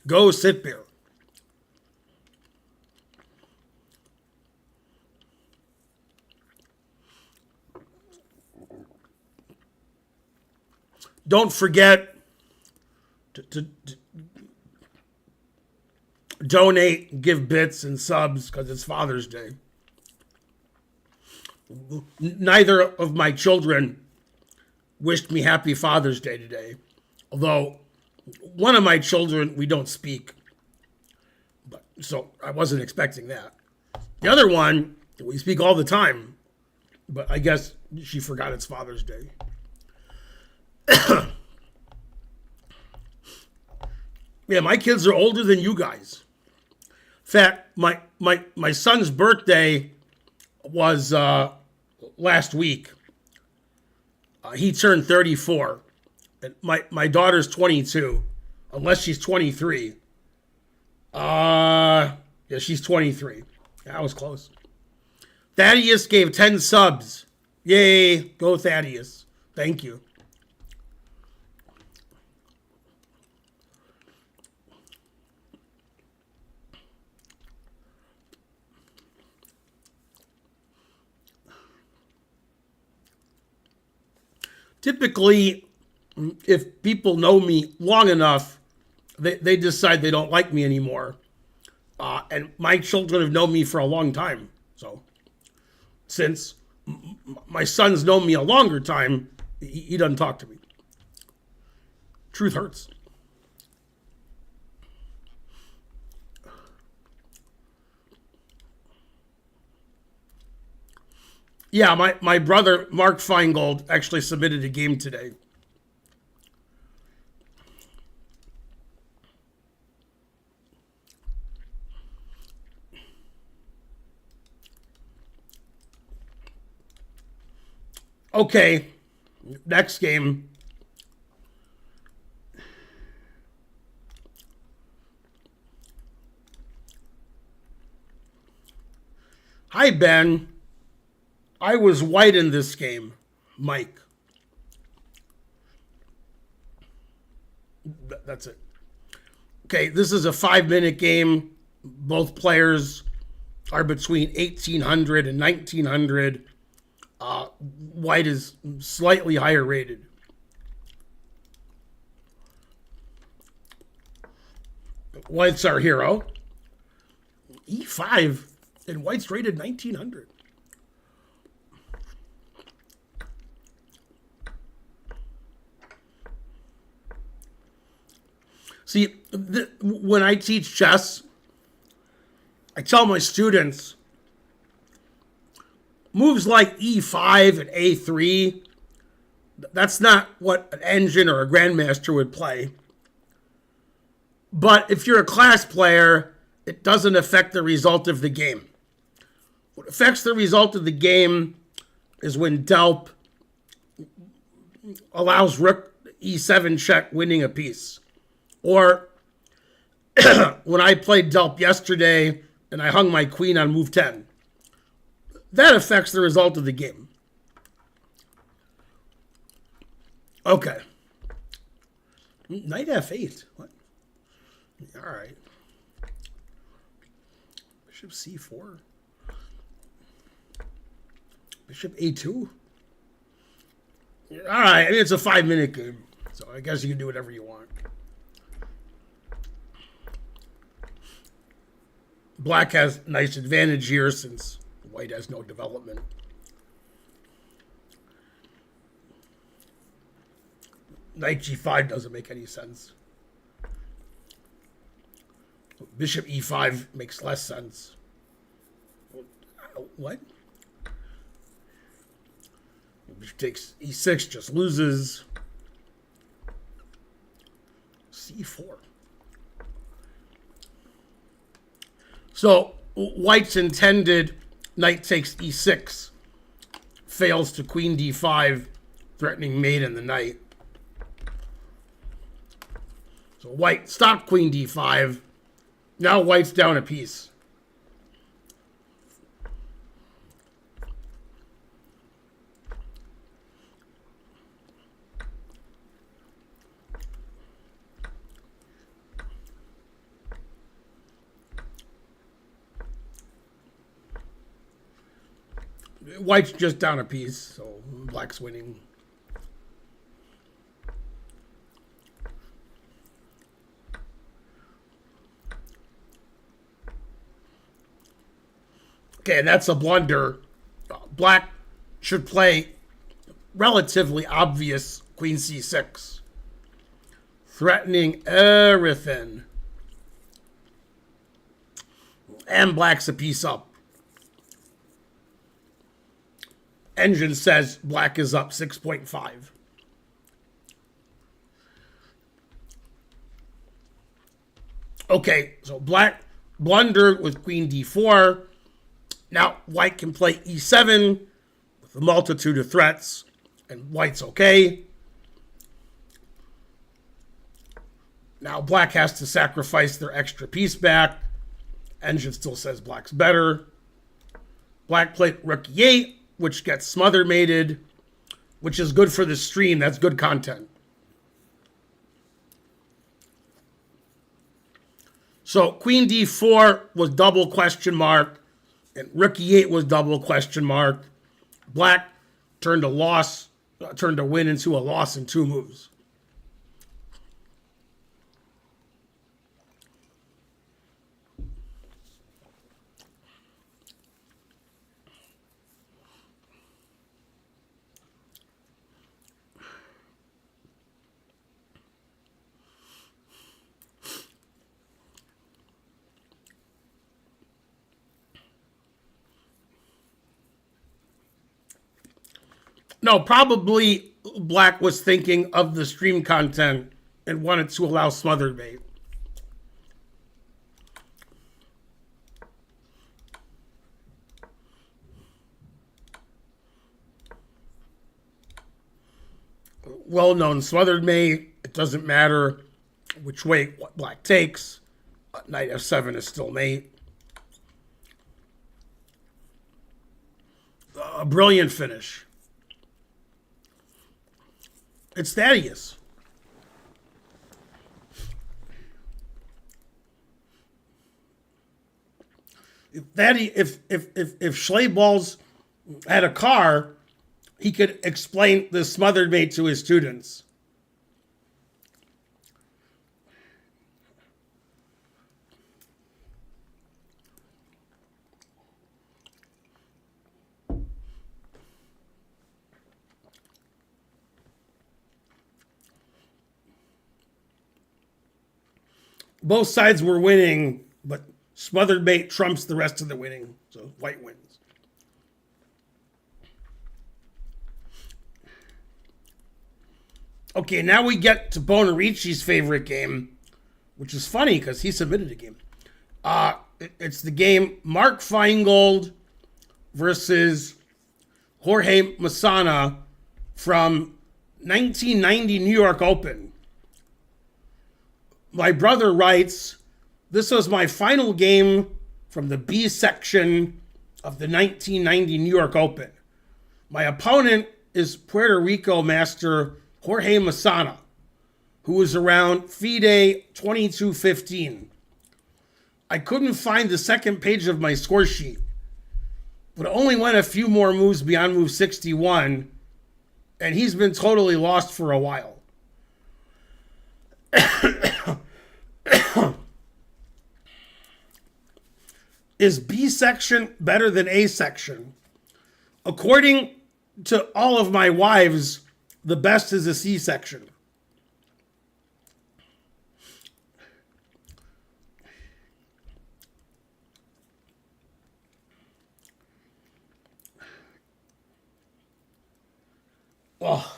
A: Go Sitbear. Don't forget to donate, give bits and subs because it's Father's Day. Neither of my children wished me happy Father's Day today. Although one of my children, we don't speak. So I wasn't expecting that. The other one, we speak all the time. But I guess she forgot it's Father's Day. Yeah, my kids are older than you guys. In fact, my son's birthday was last week. He turned 34. And my daughter's 22, unless she's 23. Yeah, she's 23. That was close. Thaddeus gave 10 subs. Yay, go Thaddeus. Thank you. typically, if people know me long enough, they decide they don't like me anymore. And my children have known me for a long time. So since my son's known me a longer time, he doesn't talk to me. Truth hurts. Yeah, my brother, Mark Feingold, actually submitted a game today. Okay, next game. Hi, Ben. I was white in this game, Mike. That's it. Okay, this is a 5-minute game. Both players are between 1800 and 1900. White is slightly higher rated. White's our hero. E5, and White's rated 1900. See, when I teach chess, I tell my students, moves like E5 and A3, that's not what an engine or a grandmaster would play. But if you're a class player, it doesn't affect the result of the game. What affects the result of the game is when Delp allows Rook E7 check, winning a piece. Or when I played Delp yesterday and I hung my queen on move 10. That affects the result of the game. Okay. Knight F8. What? All right. Bishop C4. Bishop A2. All right. I mean, it's a 5-minute game, so I guess you can do whatever you want. Black has nice advantage here since White has no development. Knight G5 doesn't make any sense. Bishop E5 makes less sense. What? Bishop takes E6, just loses. C4. So White's intended knight takes E6 fails to queen D5, threatening mate and the knight. So White stopped queen D5. Now White's down a piece. White's just down a piece, so Black's winning. Okay, and that's a blunder. Black should play relatively obvious queen c6, threatening everything. And Black's a piece up. Engine says Black is up 6.5. Okay, so Black blundered with queen d4. Now White can play e7 with a multitude of threats, and White's okay. Now Black has to sacrifice their extra piece back. Engine still says Black's better. Black played rook e8, which gets smother mated, which is good for the stream. That's good content. So queen d4 was double question mark, and rook e8 was double question mark. Black turned a loss turned a win into a loss in 2 moves. No, probably Black was thinking of the stream content and wanted to allow smothered bait. Well-known smothered bait. It doesn't matter which way Black takes. Knight f7 is still mate. A brilliant finish. It's Thaddeus. If Schleballs had a car, he could explain the smothered bait to his students. Both sides were winning, but smothered bait trumps the rest of the winning, so White wins. Okay, now we get to Bonarici's favorite game, which is funny because he submitted a game. It's the game Mark Feingold versus Jorge Massana from 1990 New York Open. My brother writes, this was my final game from the B section of the 1990 New York Open. My opponent is Puerto Rico master Jorge Massana, who was around FIDE 2215. I couldn't find the second page of my score sheet, but only went a few more moves beyond move 61, and he's been totally lost for a while. Is B section better than A section? According to all of my wives, the best is a C section. Oh.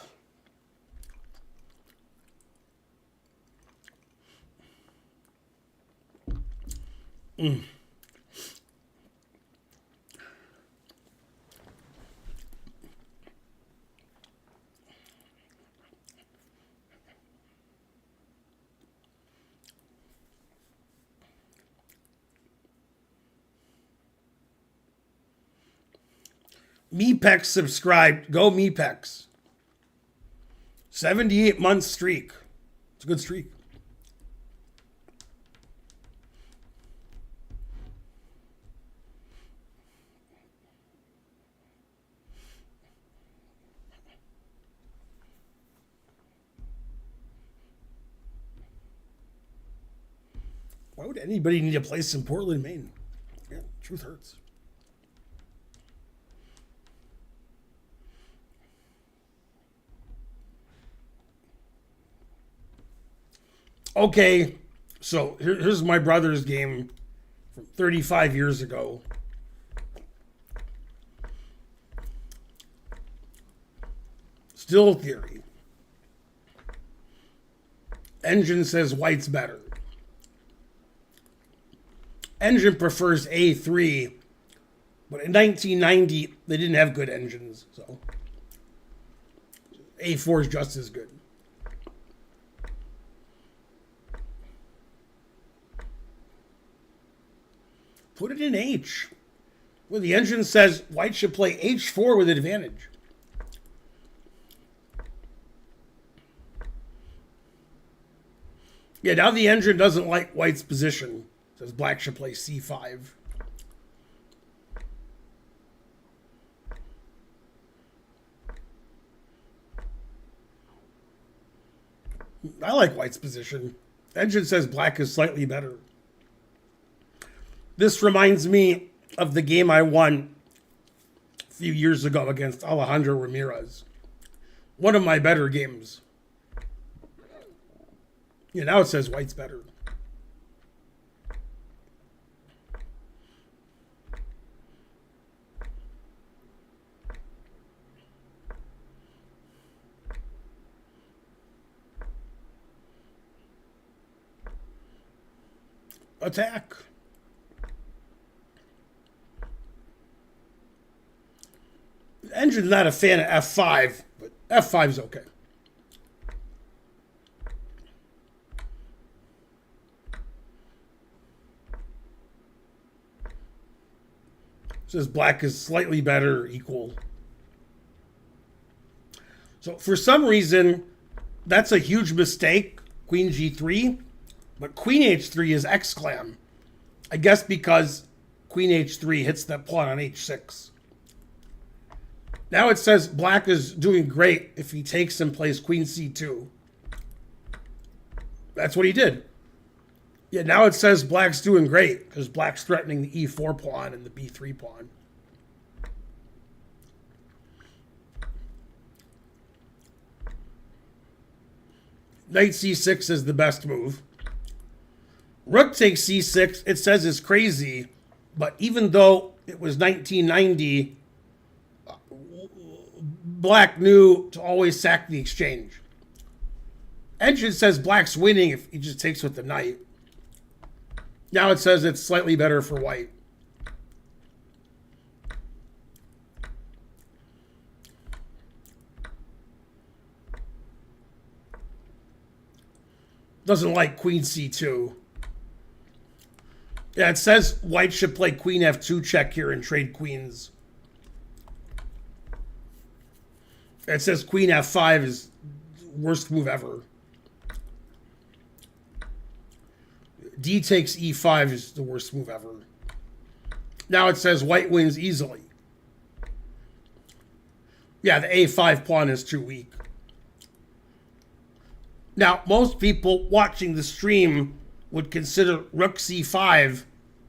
A: Mepex subscribed. Go Mepex. 78-month streak. It's a good streak. Why would anybody need a place in Portland, Maine? Yeah, truth hurts. Okay, so here's my brother's game from 35 years ago. Still theory. Engine says white's better. Engine prefers A3, but in 1990, they didn't have good engines, so A4 is just as good. Put it in H. Well, the engine says white should play H4 with advantage. Yeah, now the engine doesn't like white's position. It says black should play C5. I like white's position. Engine says black is slightly better. This reminds me of the game I won a few years ago against Alejandro Ramirez. One of my better games. Yeah, now it says white's better. Attack. The engine's not a fan of F5, but F5's okay. It says black is slightly better, equal. So for some reason, that's a huge mistake, queen g3, but queen h3 is exclam. I guess because queen h3 hits that pawn on h6. Now it says black is doing great if he takes and plays queen c2. That's what he did. Yeah, now it says black's doing great because black's threatening the e4 pawn and the b3 pawn. Knight c6 is the best move. Rook takes c6, it says is crazy, but even though it was 1990, black knew to always sack the exchange. Engine says black's winning if he just takes with the knight. Now it says it's slightly better for white. Doesn't like queen c2. Yeah, it says white should play queen f2 check here and trade queens. It says queen f5 is worst move ever. D takes e5 is the worst move ever. Now it says white wins easily. Yeah, the a5 pawn is too weak. Now, most people watching the stream would consider rook c5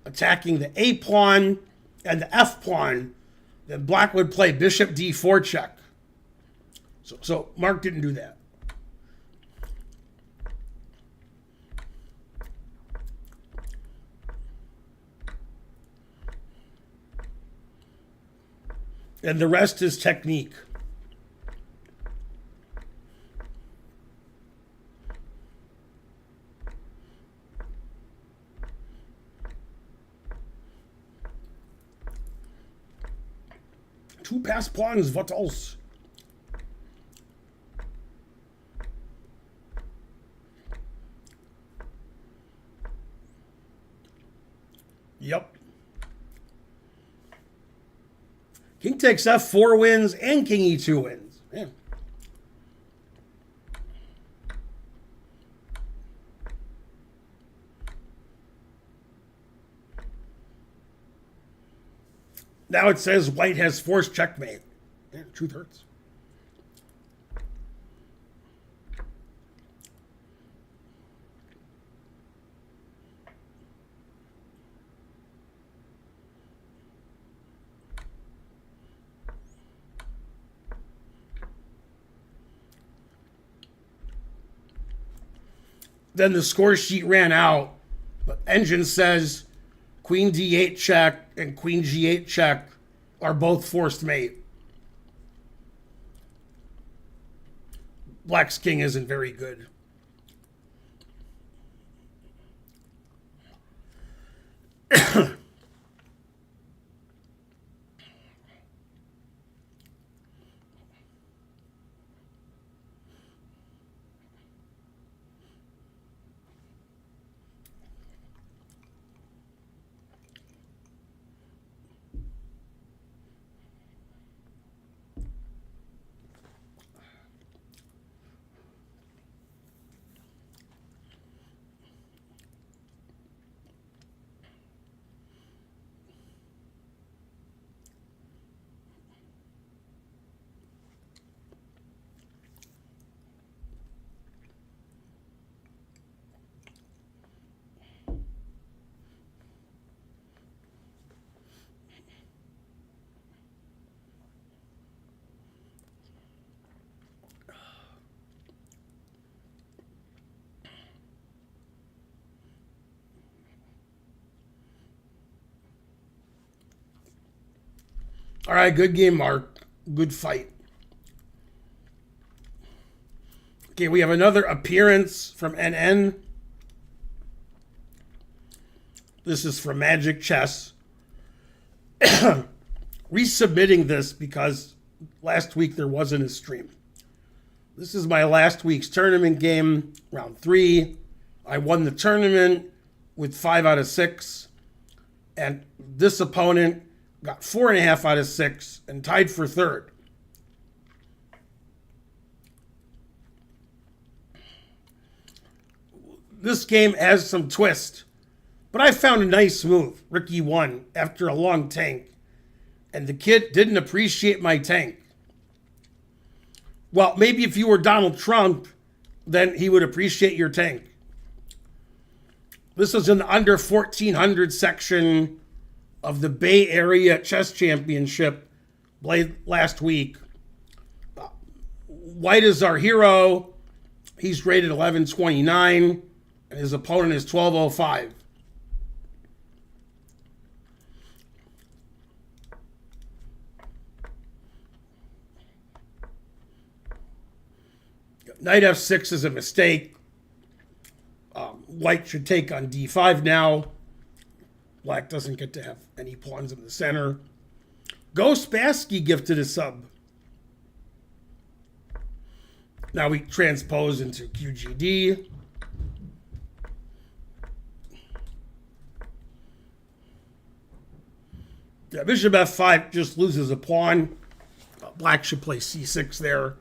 A: attacking the a pawn and the f pawn. Then black would play bishop d4 check. So Mark didn't do that. And the rest is technique. Two passed pawns, what else? Yep. King takes f4 wins and king e2 wins. Yeah. Now it says white has forced checkmate. Yeah, truth hurts. Then the score sheet ran out, but Engine says queen d8 check and queen g8 check are both forced mate. Black's king isn't very good. All right, good game, Mark. Good fight. Okay, we have another appearance from NN. This is from Magic Chess. Resubmitting this because last week there wasn't a stream. This is my last week's tournament game, round 3. I won the tournament with 5 out of 6. And this opponent got 4.5 out of 6 and tied for third. This game has some twist, but I found a nice move. Ricky won after a long tank, and the kid didn't appreciate my tank. Well, maybe if you were Donald Trump, then he would appreciate your tank. This was in the under 1400 section of the Bay Area Chess Championship played last week. White is our hero. He's rated 1129, and his opponent is 1205. Knight f6 is a mistake. White should take on d5 now. Black doesn't get to have any pawns in the center. Ghost Basky gifted a sub. Now we transpose into QGD. Yeah, bishop f5 just loses a pawn. Black should play c6 there.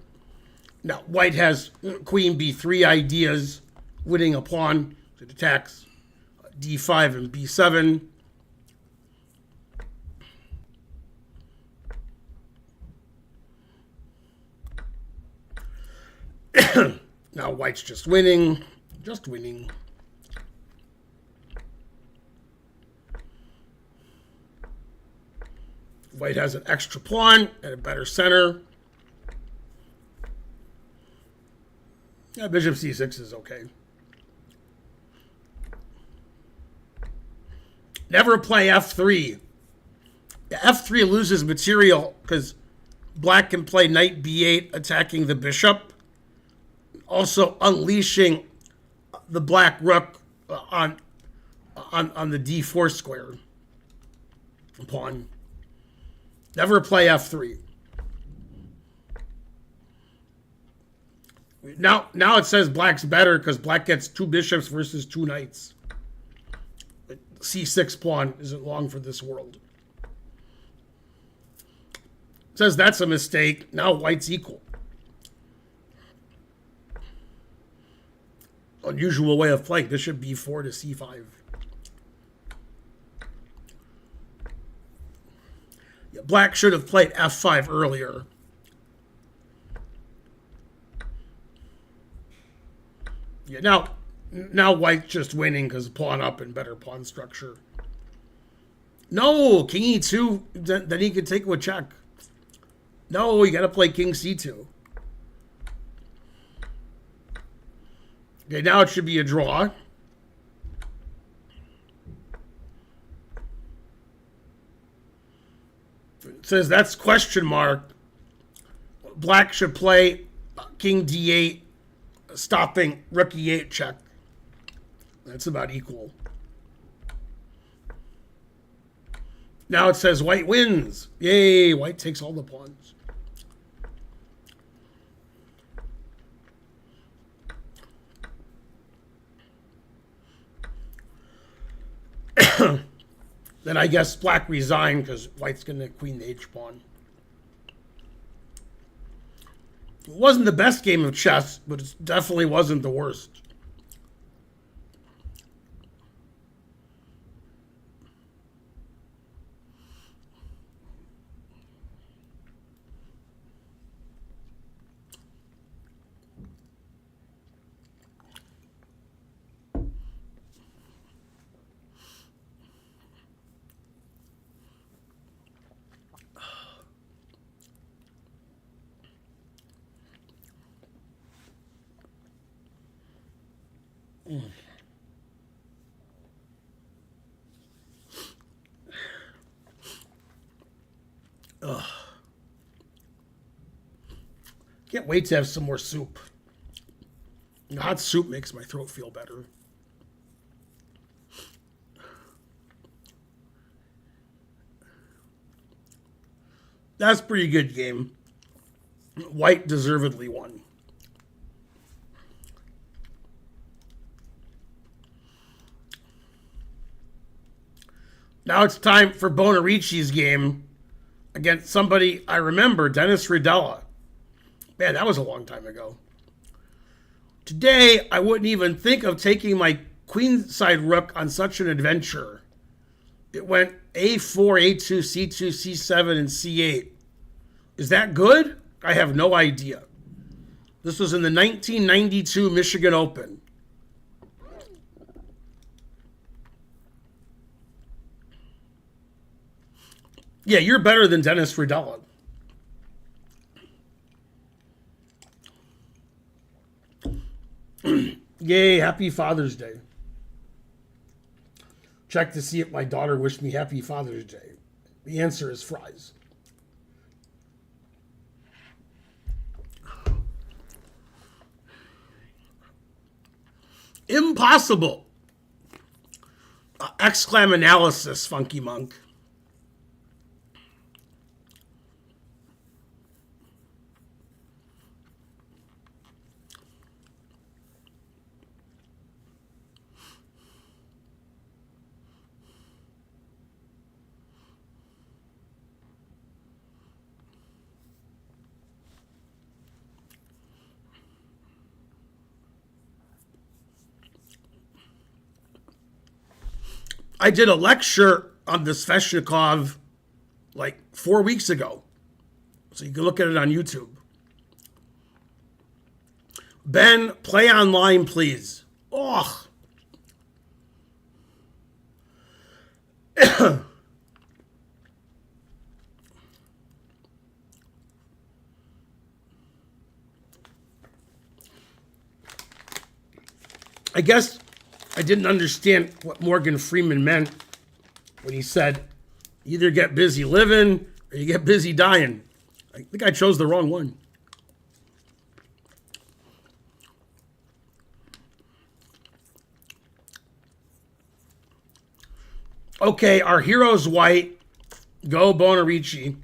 A: Now, white has queen b3 ideas, winning a pawn. It attacks d5 and b7. Now, white's just winning. Just winning. White has an extra pawn and a better center. Yeah, bishop c6 is okay. Never play f3. F3 loses material because black can play knight b8 attacking the bishop, also unleashing the black rook on the d4 square pawn. Never play f3. Now it says black's better because black gets 2 bishops versus 2 knights. C6 pawn isn't long for this world. It says that's a mistake. Now white's equal. Unusual way of playing. Bishop b4 to c5. Yeah, black should have played f5 earlier. Yeah, now white's just winning because pawn up and better pawn structure. No, king e2, then he can take with check. No, you got to play king c2. Okay, now it should be a draw. It says that's question mark. Black should play king d8, stopping rook e8 check. That's about equal. Now it says white wins. Yay, white takes all the pawns. Then I guess black resigned because white's going to queen the h pawn. It wasn't the best game of chess, but it definitely wasn't the worst. Ugh. Can't wait to have some more soup. Hot soup makes my throat feel better. That's a pretty good game. White deservedly won. Now it's time for Bonarici's game against somebody I remember, Dennis Rodella. Man, that was a long time ago. Today, I wouldn't even think of taking my queenside rook on such an adventure. It went a4, a2, c2, c7, and c8. Is that good? I have no idea. This was in the 1992 Michigan Open. Yeah, you're better than Dennis Rodella. Yay, happy Father's Day. Check to see if my daughter wished me happy Father's Day. The answer is fries. Impossible! Exclam analysis, Funky Monk. I did a lecture on the Sveshnikov like 4 weeks ago. So you can look at it on YouTube. Ben, play online, please. Oh. I guess I didn't understand what Morgan Freeman meant when he said, either get busy living or you get busy dying. I think I chose the wrong one. Okay, our hero's white. Go Bonarici.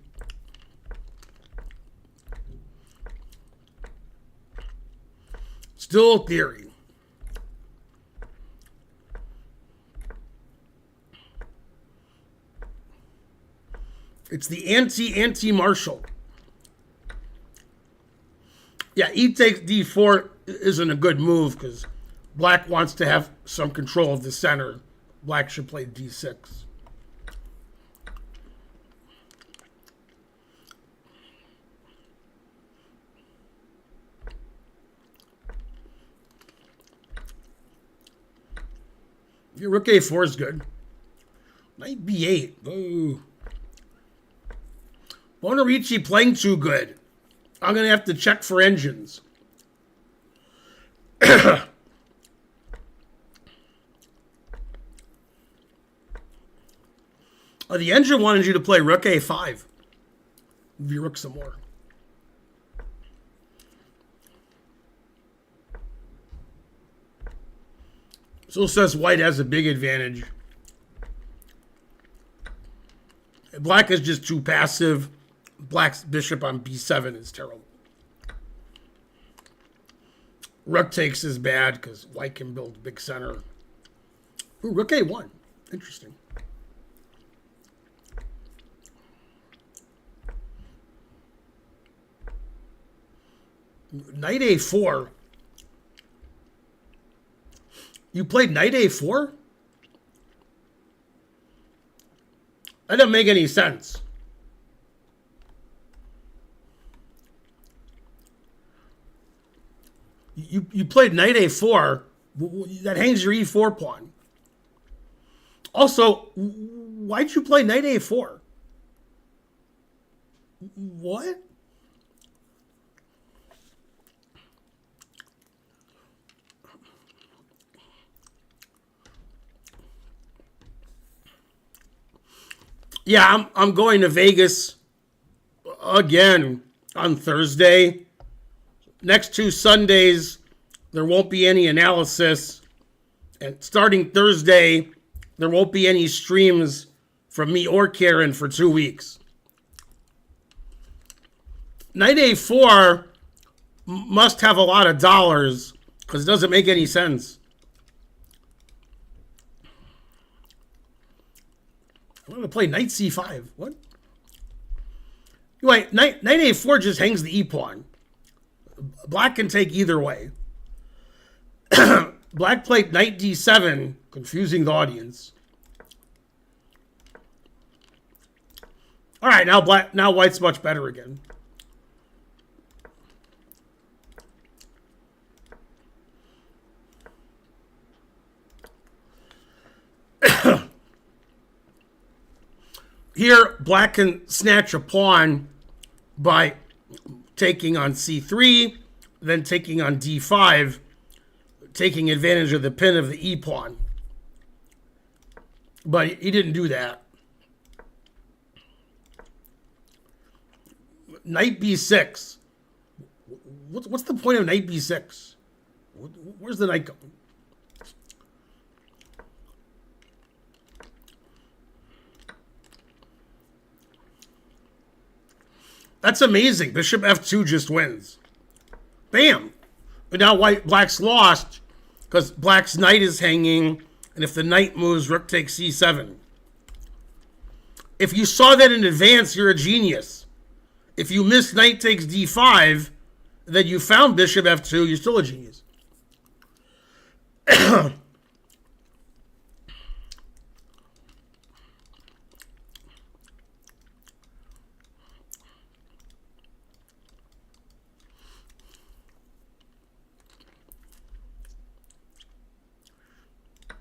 A: Still theory. It's the anti-Marshall. Yeah, e takes d4 isn't a good move because black wants to have some control of the center. Black should play d6. Your rook a4 is good. Knight b8. Ooh. Bonarici playing too good. I'm going to have to check for engines. The engine wanted you to play rook a5. Give your rook some more. Still says white has a big advantage. Black is just too passive. Black's bishop on b7 is terrible. Rook takes is bad because white can build big center. Ooh, rook a1. Interesting. Knight a4. You played knight a4? That doesn't make any sense. You played knight a4. That hangs your e4 pawn. Also, why'd you play knight a4? What? Yeah, I'm going to Vegas again on Thursday. Next two Sundays, there won't be any analysis. And starting Thursday, there won't be any streams from me or Karen for 2 weeks. Knight A4 must have a lot of dollars because it doesn't make any sense. I'm going to play Knight C5. What? Wait, Knight A4 just hangs the E-pawn. Black can take either way. Black played Knight D7, confusing the audience. All right, now White's much better again. Here, Black can snatch a pawn by taking on C3, then taking on D5, taking advantage of the pin of the E-pawn. But he didn't do that. Knight B6. What's the point of Knight B6? Where's the knight going? That's amazing. Bishop F2 just wins. Bam. But now Black's lost because Black's knight is hanging, and if the knight moves, rook takes C7. If you saw that in advance, you're a genius. If you missed knight takes D5, then you found bishop F2, you're still a genius.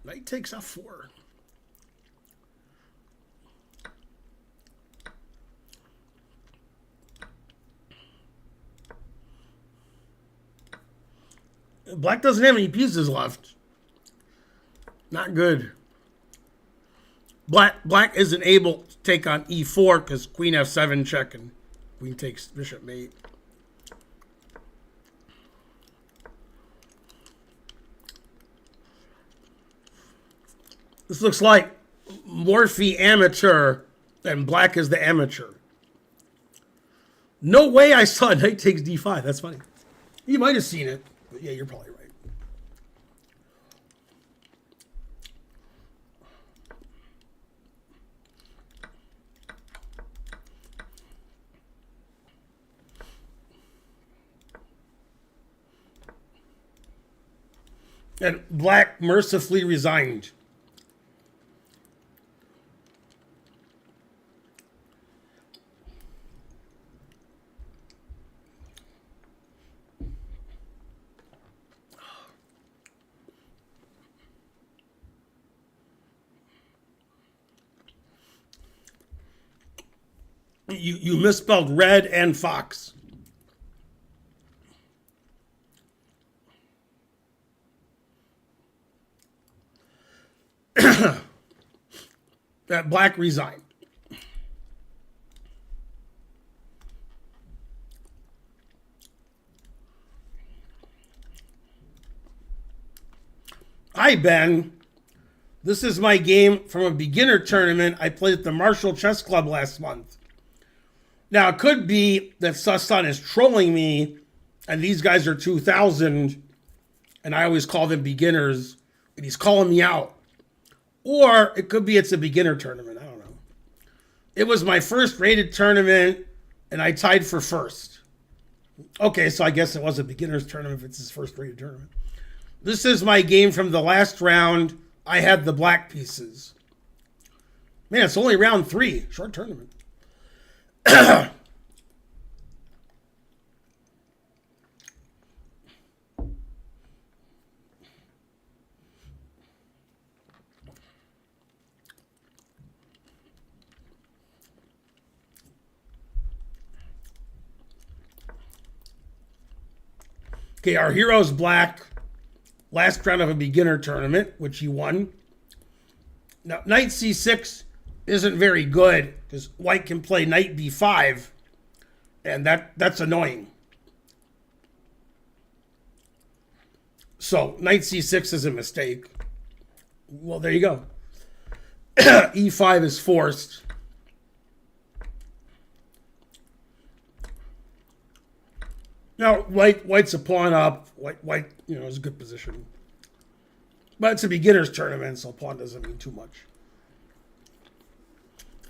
A: Knight takes F4. Black doesn't have any pieces left. Not good. Black isn't able to take on E4 because queen F7 check and queen takes bishop mate. This looks like Morphy amateur and Black is the amateur. No way I saw knight takes D5. That's funny. You might have seen it, but yeah, you're probably right. And Black mercifully resigned. You misspelled red and fox. That Black resigned. Hi, Ben. This is my game from a beginner tournament I played at the Marshall Chess Club last month. Now, it could be that Sasan is trolling me, and these guys are 2,000, and I always call them beginners, and he's calling me out. Or it could be it's a beginner tournament. I don't know. It was my first rated tournament, and I tied for first. Okay, so I guess it was a beginner's tournament if it's his first rated tournament. This is my game from the last round. I had the black pieces. Man, it's only round 3. Short tournament. Okay, our hero's black. Last round of a beginner tournament, which he won. Now, knight c6 isn't very good because white can play knight b5, and that's annoying. So knight c6 is a mistake. Well, there you go. e5 is forced. Now, white's a pawn up. White, is a good position. But it's a beginner's tournament, so pawn doesn't mean too much.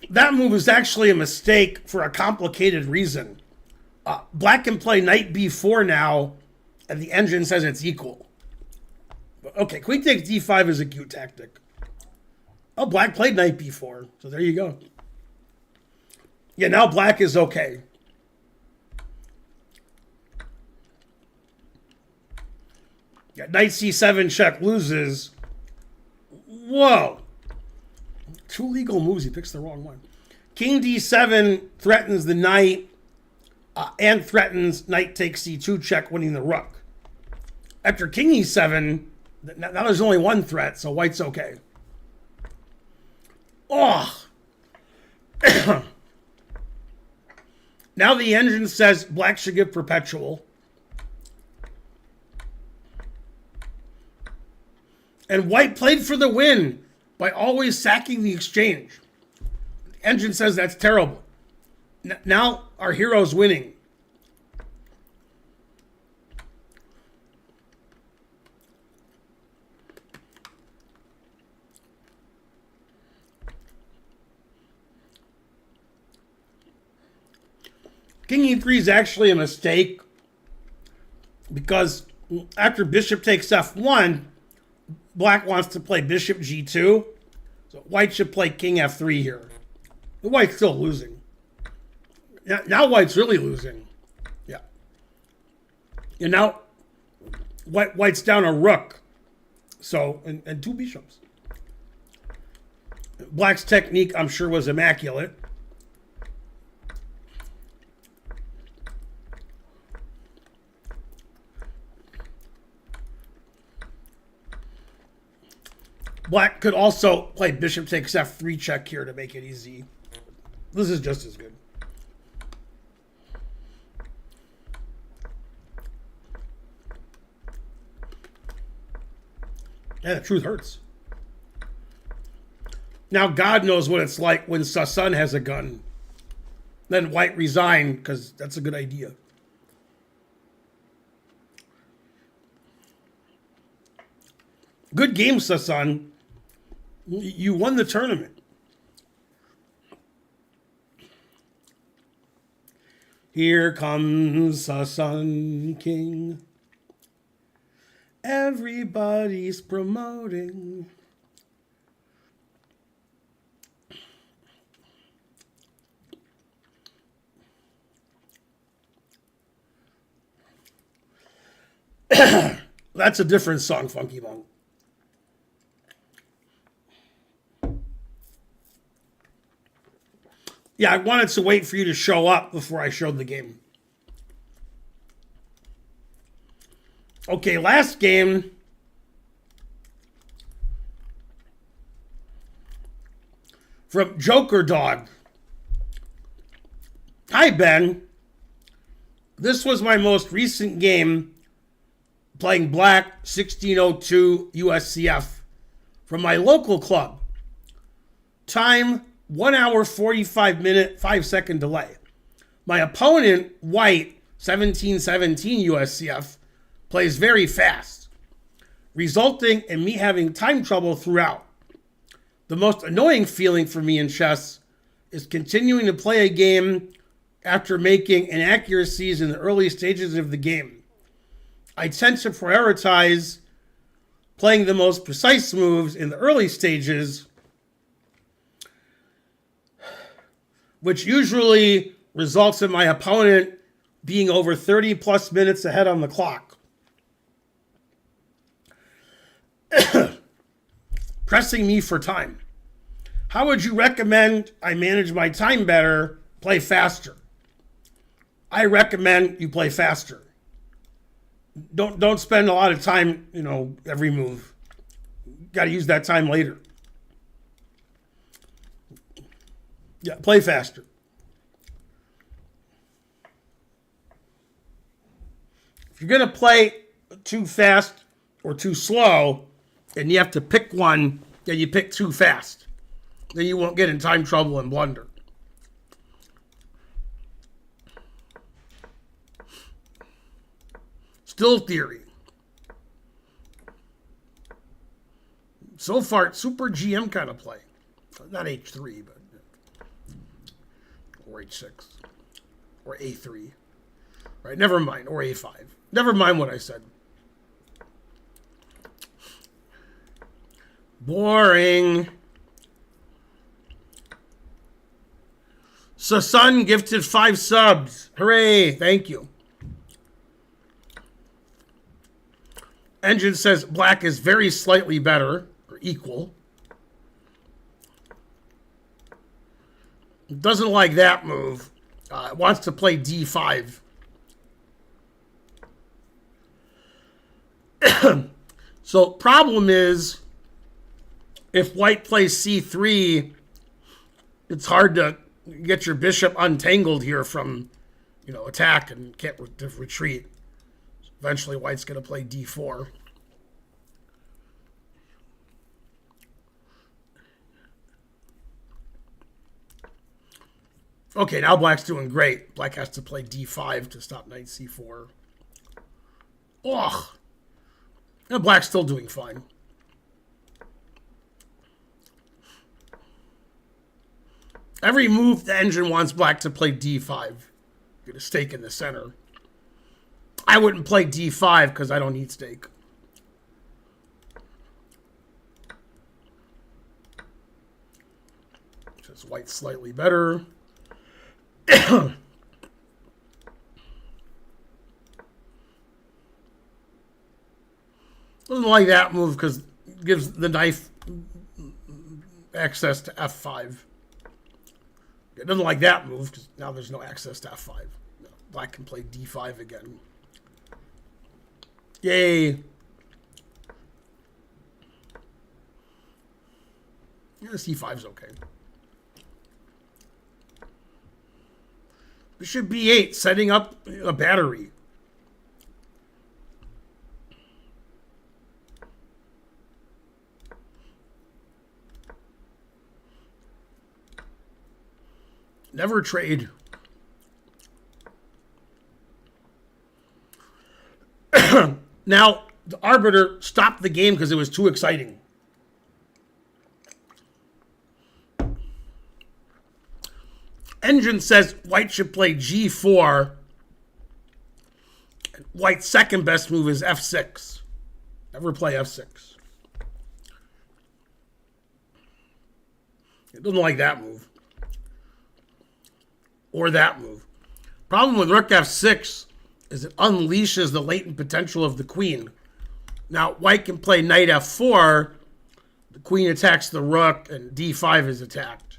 A: That move is actually a mistake for a complicated reason. Black can play knight b4 now, and the engine says it's equal. Okay, queen takes d5 is a cute tactic. Oh, black played knight b4, so there you go. Yeah, now black is okay. Yeah, knight c7 check loses. Whoa. Two legal moves, he picks the wrong one. King d7 threatens the knight and threatens knight takes c2 check, winning the rook. After king e7, now there's only one threat, so white's okay. Oh. Now the engine says black should give perpetual. And white played for the win by always sacking the exchange. The engine says that's terrible. Now our hero's winning. King e3 is actually a mistake because after bishop takes f1, black wants to play bishop g2. So white should play king f3 here. The white's still losing. Now white's really losing. Yeah. And now white's down a rook. So, and two bishops. Black's technique, I'm sure, was immaculate. Black could also play bishop takes f3 check here to make it easy. This is just as good. Yeah, the truth hurts. Now God knows what it's like when Sasun has a gun. Then white resign, because that's a good idea. Good game, Sasun. You won the tournament. Here comes Sasun King. Everybody's promoting. That's a different song, Funky Monk. Yeah, I wanted to wait for you to show up before I showed the game. Okay, last game. From Joker Dog. Hi, Ben. This was my most recent game playing Black 1602 USCF from my local club. Time 1 hour, 45 minute, 5-second delay. My opponent, White, 1717 USCF, plays very fast, resulting in me having time trouble throughout. The most annoying feeling for me in chess is continuing to play a game after making inaccuracies in the early stages of the game. I tend to prioritize playing the most precise moves in the early stages, which usually results in my opponent being over 30 plus minutes ahead on the clock. Pressing me for time. How would you recommend I manage my time better, play faster? I recommend you play faster. Don't spend a lot of time, every move. Got to use that time later. Yeah, play faster. If you're going to play too fast, or too slow, and you have to pick one that you pick too fast. Then you won't get in time trouble and blunder. Still theory. So far, it's super GM kind of play. Not H3, but or H6 or A3. Right, never mind, or A5. Never mind what I said. Boring. Sasun gifted 5 subs. Hooray, thank you. Engine says black is very slightly better, or equal. Doesn't like that move. Wants to play D5. So problem is, if white plays C3, it's hard to get your bishop untangled here from, attack and can't retreat. Eventually, white's going to play D4. Okay, now black's doing great. Black has to play D5 to stop knight C4. Ugh. And black's still doing fine. Every move the engine wants black to play D5. Get a stake in the center. I wouldn't play D5 because I don't need stake. Just white slightly better. Doesn't like that move because it gives the knife access to F5. It doesn't like that move because now there's no access to F5. Black can play D5 again. Yay. Yeah, C5's okay. Bishop B8, setting up a battery. Never trade. Now, the arbiter stopped the game because it was too exciting. Engine says white should play G4. White's second best move is F6. Never play F6. It doesn't like that move. Or that move. Problem with Rook F6 is it unleashes the latent potential of the queen. Now, white can play knight F4. The queen attacks the rook, and D5 is attacked.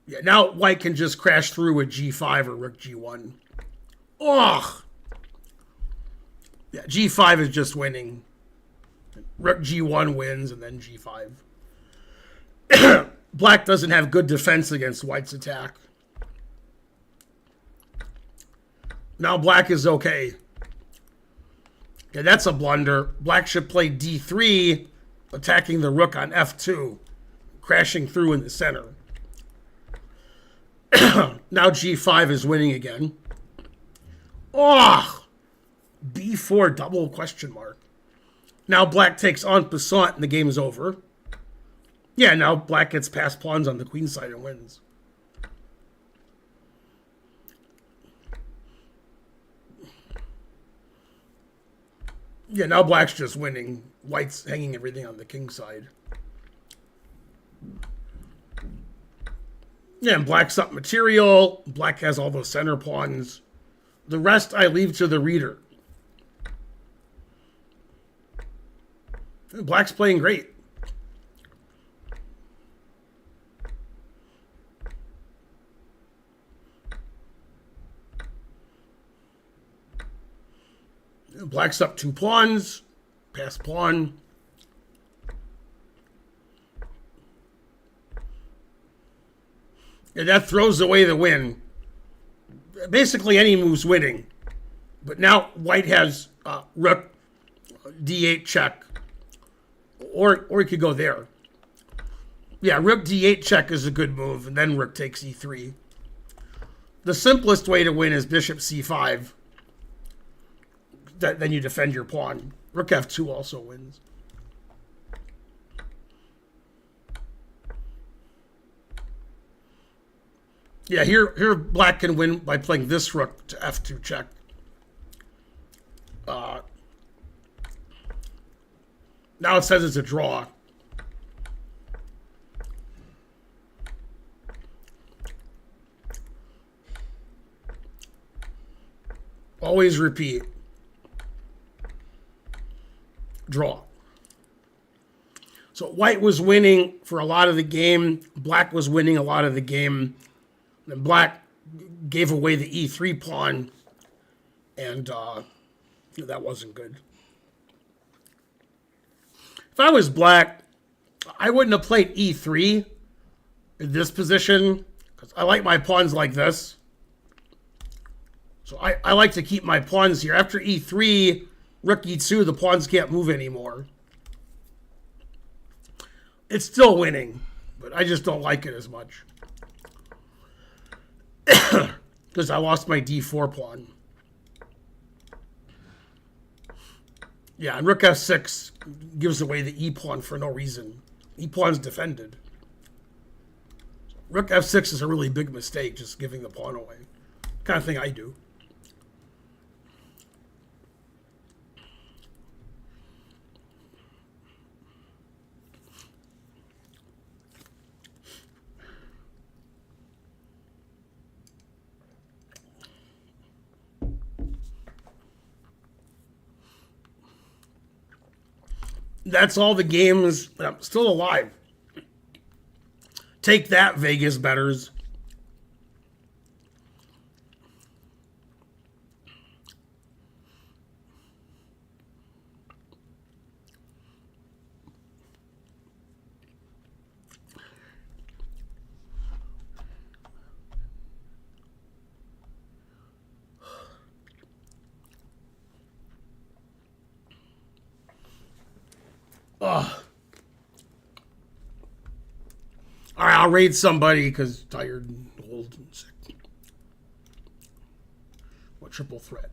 A: Yeah, now white can just crash through with G5 or Rook G1. Ugh! Yeah, G5 is just winning. Rook G1 wins, and then G5. Black doesn't have good defense against white's attack. Now black is okay. Okay, that's a blunder. Black should play D3, attacking the rook on F2, crashing through in the center. Now G5 is winning again. Oh! B4 double question mark. Now black takes en passant and the game is over. Yeah, now black gets past pawns on the queen side and wins. Yeah, now black's just winning. White's hanging everything on the king side. Yeah, and black's up material. Black has all those center pawns. The rest I leave to the reader. Black's playing great. Black's up 2 pawns. Pass pawn. And that throws away the win. basically any move's winning. But now white has rook d8 check, or he could go there. Yeah, rook d8 check is a good move, and then rook takes e3. The simplest way to win is bishop c5. Then you defend your pawn. Rook f2 also wins. Yeah, here black can win by playing this rook to f2 check. Now it says it's a draw. Always repeat. Draw. So white was winning for a lot of the game. Black was winning a lot of the game. And black gave away the e3 pawn. And that wasn't good. If I was black, I wouldn't have played e3 in this position, because I like my pawns like this. So I like to keep my pawns here. After e3, rook e2, the pawns can't move anymore. It's still winning, but I just don't like it as much. Because I lost my d4 pawn. Yeah, and rook f6 gives away the e-pawn for no reason. E-pawn's defended. Rook f6 is a really big mistake, just giving the pawn away. Kind of thing I do. That's all the games. I'm still alive. Take that, Vegas bettors. All right, I'll raid somebody because tired and old and sick. What triple threat?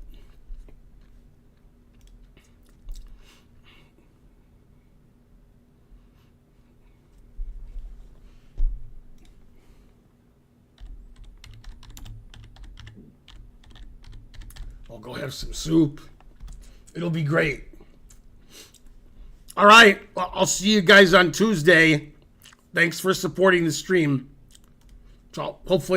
A: I'll go have some soup. It'll be great. All right, I'll see you guys on Tuesday. Thanks for supporting the stream. So hopefully